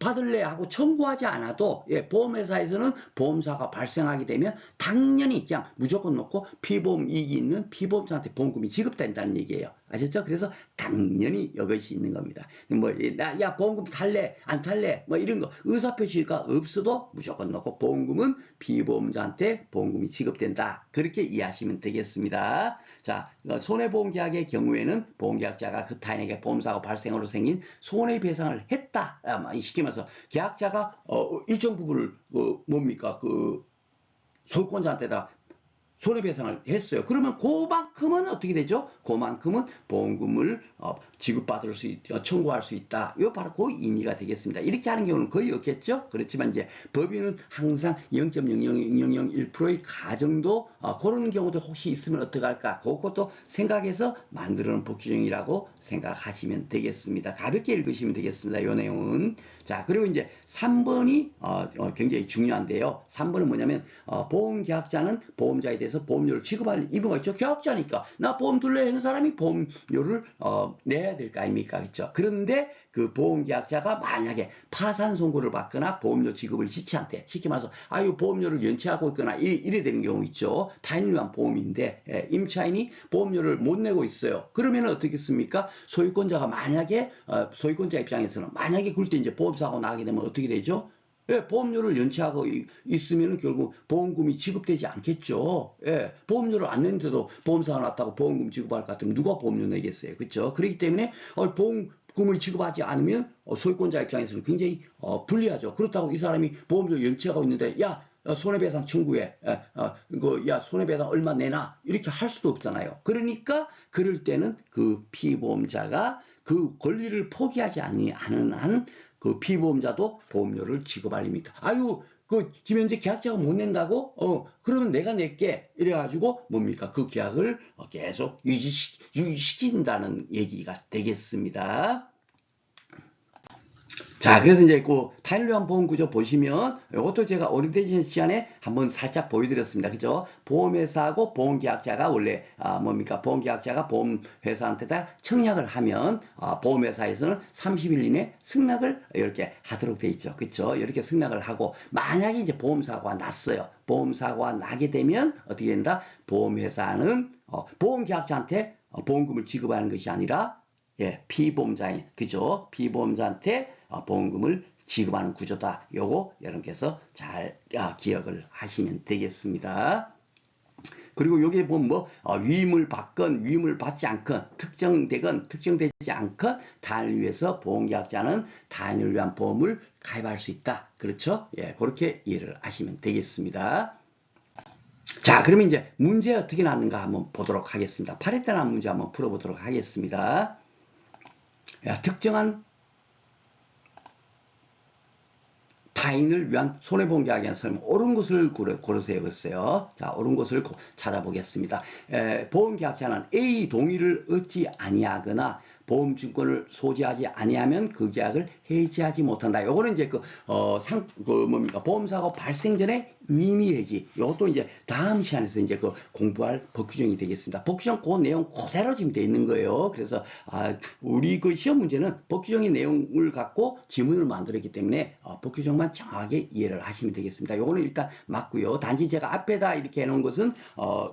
받을래 하고 청구하지 않아도, 예, 보험회사에서는 보험사가 발생하게 되면 당연히 그냥 무조건 놓고 피보험 이익이 있는 피보험자한테 보험금이 지급된다는 얘기예요. 아셨죠? 그래서 당연히 이것이 있는 겁니다. 뭐, 야, 보험금 탈래? 안 탈래? 뭐 이런 거. 의사표시가 없어도 무조건 놓고 보험금은 피보험자한테 보험금이 지급된다. 그렇게 이해하시면 되겠습니다. 자, 손해보험 계약의 경우에는 보험계약자가 그 타인에게 보험사고 발생으로 생긴 손해배상을 했다. 쉽게 말해서 계약자가 일정 부분을 뭡니까? 그 소유권자한테다 손해배상을 했어요. 그러면 그만큼은 어떻게 되죠? 그만큼은 보험금을 지급받을 수 청구할 수 있다. 이거 바로 그 의미가 되겠습니다. 이렇게 하는 경우는 거의 없겠죠? 그렇지만 이제 법인은 항상 0.00001%의 가정도 그런 경우도 혹시 있으면 어떡할까? 그것도 생각해서 만드는 복귀정이라고 생각하시면 되겠습니다. 가볍게 읽으시면 되겠습니다. 이 내용은. 자, 그리고 이제 3번이 굉장히 중요한데요. 3번은 뭐냐면 보험계약자는 보험자에 대해서 보험료를 지급할 의무가 있죠. 계약자니까 나 보험 들래 하는 사람이 보험료를 내야 될 거 아닙니까? 그렇죠? 그런데 그 보험계약자가 만약에 파산 선고를 받거나 보험료 지급을 지체한대. 쉽게 말해서 아유 보험료를 연체하고 있거나 이래 되는 경우 있죠. 타인을 위한 보험인데 임차인이 보험료를 못 내고 있어요. 그러면 어떻겠습니까? 소유권자가 만약에 소유권자 입장에서는 만약에 그럴 때 이제 보험사고 나게 되면 어떻게 되죠? 예, 보험료를 연체하고 있으면 결국 보험금이 지급되지 않겠죠. 예, 보험료를 안 냈는데도 보험사가 났다고 보험금 지급할 것 같으면 누가 보험료 내겠어요. 그렇죠? 그렇기 때문에 보험금을 지급하지 않으면 소유권자 입장에서는 굉장히 불리하죠. 그렇다고 이 사람이 보험료 연체하고 있는데 야 손해배상 청구해. 야 손해배상 얼마 내놔. 이렇게 할 수도 없잖아요. 그러니까 그럴 때는 그 피보험자가 그 권리를 포기하지 않는 한 그 피보험자도 보험료를 지급할립니다. 아유, 그 김현재 계약자가 못 낸다고? 그러면 내가 낼게. 이래가지고 뭡니까? 그 계약을 계속 유지시킨다는 얘기가 되겠습니다. 자, 그래서 이제 그 타인을 위한 보험 구조 보시면 이것도 제가 오리엔테이션 시간에 한번 살짝 보여드렸습니다. 그죠? 보험회사하고 보험계약자가 원래 뭡니까? 보험계약자가 보험회사한테다 청약을 하면 보험회사에서는 30일 이내 승낙을 이렇게 하도록 돼 있죠. 그렇죠? 이렇게 승낙을 하고 만약에 이제 보험사고가 났어요. 보험사고가 나게 되면 어떻게 된다? 보험회사는 보험계약자한테 보험금을 지급하는 것이 아니라 피보험자인 그죠? 피보험자한테 보험금을 지급하는 구조다. 요거 여러분께서 잘 기억을 하시면 되겠습니다. 그리고 여기에 보면 위임을 받건 위임을 받지 않건 특정되건 특정되지 않건 타인을 위해서 보험계약자는 타인을 위한 보험을 가입할 수 있다. 그렇죠? 예, 그렇게 이해를 하시면 되겠습니다. 자, 그러면 이제 문제 어떻게 나왔는가 한번 보도록 하겠습니다. 8회 때 나온 문제 한번 풀어보도록 하겠습니다. 특정한 타인을 위한 손해보험계약에 설명 옳은 것을 고르세요. 그랬어요. 자, 옳은 것을 찾아보겠습니다. 보험계약자는 A 동의를 얻지 아니하거나 보험증권을 소지하지 아니하면 그 계약을 해지하지 못한다. 요거는 이제 뭡니까? 보험사고 발생 전에 의미해지. 요것도 이제 다음 시간에서 이제 공부할 법규정이 되겠습니다. 법규정 그 내용 그대로 지금 돼 있는 거예요. 그래서, 우리 그 시험 문제는 법규정의 내용을 갖고 지문을 만들었기 때문에, 법규정만 정확하게 이해를 하시면 되겠습니다. 요거는 일단 맞고요. 단지 제가 앞에다 이렇게 해놓은 것은,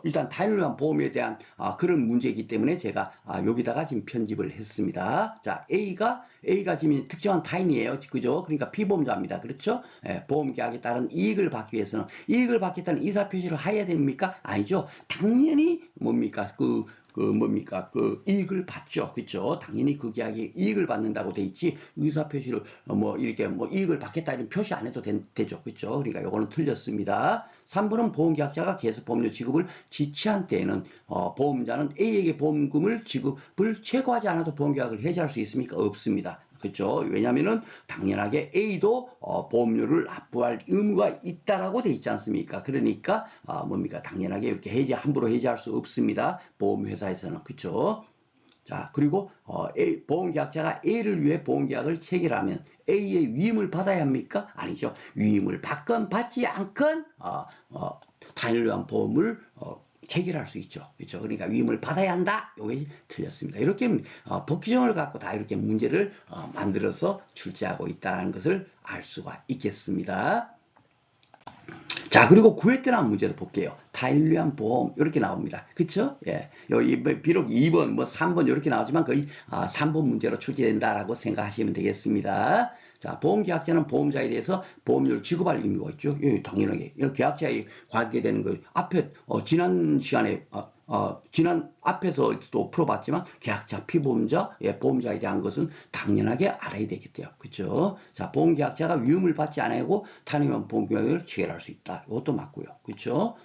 일단 타인을 위한 보험에 대한, 그런 문제이기 때문에 제가, 여기다가 지금 편집을 했습니다. 자, A가 지금 특정한 타인이에요. 그죠? 그러니까 피보험자입니다. 그렇죠? 보험계약에 따른 이익을 받기 위해서는 이익을 받겠다는 의사표시를 해야 됩니까? 아니죠. 당연히 뭡니까? 이익을 받죠. 그죠? 당연히 그 계약에 이익을 받는다고 돼 있지, 의사표시를, 이렇게 이익을 받겠다 이런 표시 안 해도 되죠. 그죠? 그러니까 요거는 틀렸습니다. 3번은 보험계약자가 계속보험료 지급을 지체한 때에는, 보험자는 A에게 보험금을 지급을 최고하지 않아도 보험계약을 해지할 수 있습니까? 없습니다. 그렇죠? 왜냐하면은 당연하게 A도 보험료를 납부할 의무가 있다라고 돼 있지 않습니까? 그러니까 당연하게 이렇게 함부로 해지할 수 없습니다. 보험회사에서는. 그렇죠? 자, 그리고 보험계약자가 A를 위해 보험계약을 체결하면 A의 위임을 받아야 합니까? 아니죠. 위임을 받건 받지 않건 타인을 위한 보험을 체결할 수 있죠. 그렇죠? 그러니까 위임을 받아야 한다. 이게 틀렸습니다. 이렇게 법규정을 갖고 다 이렇게 문제를 만들어서 출제하고 있다는 것을 알 수가 있겠습니다. 자, 그리고 9회 때 나온 문제도 볼게요. 타인을 위한 보험 이렇게 나옵니다. 그쵸? 예. 비록 2번, 3번 이렇게 나오지만 거의 3번 문제로 출제된다라고 생각하시면 되겠습니다. 자, 보험계약자는 보험자에 대해서 보험료를 지급할 의무가 있죠. 예, 당연하게. 계약자에 관계되는 거 앞에 지난 시간에 지난 앞에서 또 풀어봤지만 계약자, 피보험자, 보험자에 대한 것은 당연하게 알아야 되겠대요. 그죠? 자, 보험계약자가 위험을 받지 않고 타인의 보험계약을 체결할 수 있다. 이것도 맞고요. 그죠?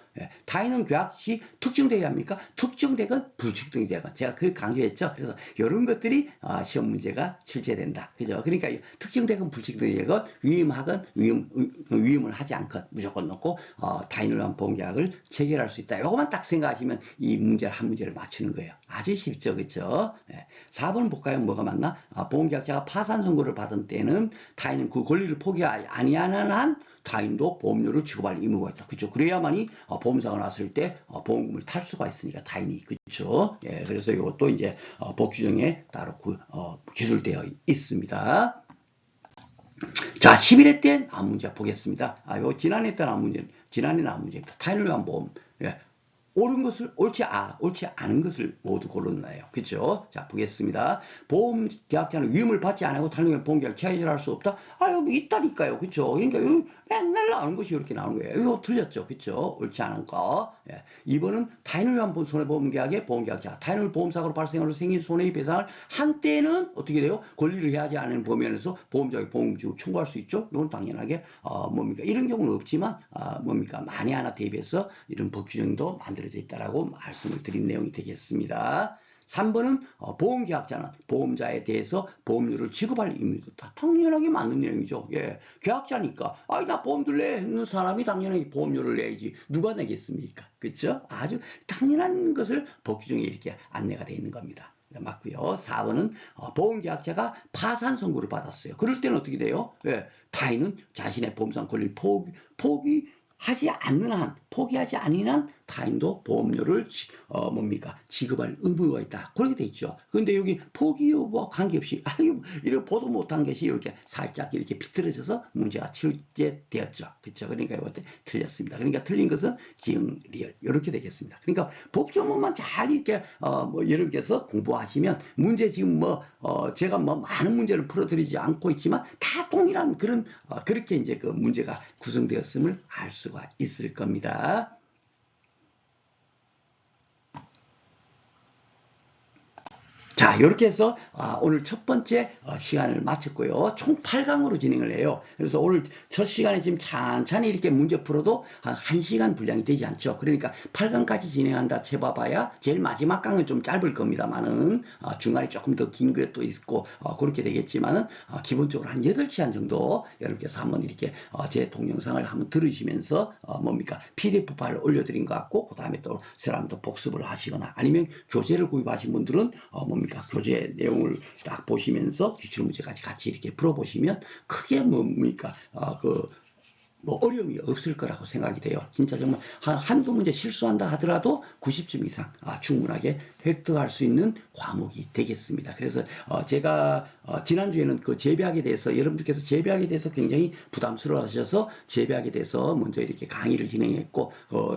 타인은 계약 시 특정되어야 합니까? 특정되건 불특정되건 제가 그걸 강조했죠. 그래서 이런 것들이 시험 문제가 출제된다. 그죠? 그러니까 특정되건 불특정되건 위험하건 위험을 하지 않건 무조건 넣고 타인을 위한 보험계약을 체결할 수 있다. 이것만 딱 생각하시면 이 문제를 한 문제를 맞추는 거예요. 아주 쉽죠. 그죠? 4번 볼까요? 뭐가 맞나? 보험계약자가 파산 선고를 받은 때는 타인은 그 권리를 포기하지 아니하는 한 타인도 보험료를 지급할 의무가 있다. 그죠? 그래야만이 보험사가 났을 때 보험금을 탈 수가 있으니까 타인이. 그죠? 그래서 이것도 이제 법 규정에 따로 기술되어 있습니다. 자, 11회 때 나온 문제 보겠습니다. 요 지난해 때 나온 문제입니다. 타인을 위한 보험. 옳은 것을 옳지 않은 것을 모두 고르나요. 그죠? 자, 보겠습니다. 보험 계약자는 위험을 받지 않고 타인의 보험 계약 체결할 수 없다. 여기 있다니까요. 그죠? 그러니까 맨날 나오는 것이 이렇게 나오는 거예요. 이거 틀렸죠. 그죠? 옳지 않은 거. 2번은 타인을 위한 손해보험 계약의 보험 계약자, 타인을 보험사고로 발생하는 생긴 손해의 배상을 한때는 어떻게 돼요? 권리를 해야지 않은 범위에서 보험자의 보험지급 청구할 수 있죠. 이건 당연하게 뭡니까? 이런 경우는 없지만 뭡니까? 만에 하나 대비해서 이런 법 규정도 만들어져 있다라고 말씀을 드린 내용이 되겠습니다. 3번은 보험계약자는 보험자에 대해서 보험료를 지급할 의무가 있다. 당연하게 맞는 내용이죠. 계약자니까 나 보험 들래 했는 사람이 당연히 보험료를 내야지 누가 내겠습니까? 그렇죠? 아주 당연한 것을 법 규정에 이렇게 안내가 되어 있는 겁니다. 맞고요. 4번은 보험계약자가 파산 선고를 받았어요. 그럴 때는 어떻게 돼요? 타인은 자신의 보험상 권리를 포기하지 않는 한 타인도 보험료를 지급할 의무가 있다. 그렇게 돼 있죠. 그런데 여기 포기 여부와 관계없이 이렇게 보도 못한 것이 이렇게 살짝 이렇게 비틀어져서 문제가 출제되었죠. 그렇죠? 그러니까 이것도 틀렸습니다. 그러니까 틀린 것은 지응 리얼 이렇게 되겠습니다. 그러니까 법조문만 잘 이렇게 여러분께서 공부하시면 문제 지금 제가 많은 문제를 풀어드리지 않고 있지만 다 동일한 그런 그렇게 이제 그 문제가 구성되었음을 알 수가 있을 겁니다. 자, 이렇게 해서 오늘 첫 번째 시간을 마쳤고요. 총 8강으로 진행을 해요. 그래서 오늘 첫 시간에 지금 찬찬히 이렇게 문제 풀어도 한 1시간 분량이 되지 않죠. 그러니까 8강까지 진행한다 쳐봐봐야 제일 마지막 강은 좀 짧을 겁니다만은 중간에 조금 더 긴 것도 있고 그렇게 되겠지만은 기본적으로 한 8시간 정도 여러분께서 한번 이렇게 제 동영상을 한번 들으시면서 PDF 파일을 올려드린 것 같고 그 다음에 또 사람도 복습을 하시거나 아니면 교재를 구입하신 분들은 교재 내용을 딱 보시면서 기출문제까지 같이 이렇게 풀어보시면 크게 어려움이 없을 거라고 생각이 돼요. 진짜 정말 한두 문제 실수한다 하더라도 90점 이상 충분하게 획득할 수 있는 과목이 되겠습니다. 그래서 제가 지난주에는 그 재배학에 대해서 여러분들께서 재배학에 대해서 굉장히 부담스러워 하셔서 재배학에 대해서 먼저 이렇게 강의를 진행했고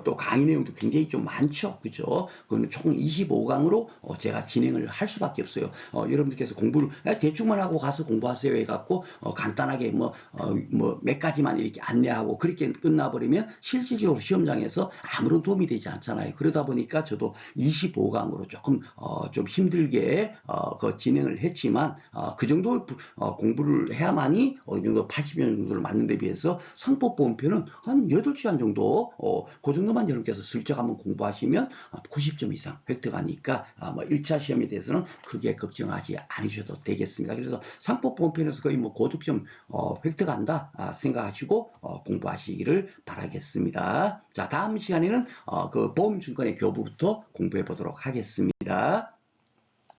또 강의 내용도 굉장히 좀 많죠. 그죠? 그거는 총 25강으로 제가 진행을 할 수밖에 없어요. 여러분들께서 공부를 대충만 하고 가서 공부하세요 해갖고 간단하게 몇 가지만 이렇게 안내하고 그렇게 끝나버리면 실질적으로 시험장에서 아무런 도움이 되지 않잖아요. 그러다 보니까 저도 25강으로 조금 좀 힘들게 그 진행을 했지만 그 정도 공부를 해야만이 어느 정도 80년 정도를 맞는 데 비해서 상법보험표는 한 8시간 정도 그 정도만 여러분께서 슬쩍 한번 공부하시면 90점 이상 획득하니까 1차 시험에 대해서는 크게 걱정하지 않으셔도 되겠습니다. 그래서 상법보험편에서 거의 고득점 획득한다 생각하시고 공부하시기를 바라겠습니다. 자, 다음 시간에는 그 보험증권의 교부부터 공부해 보도록 하겠습니다.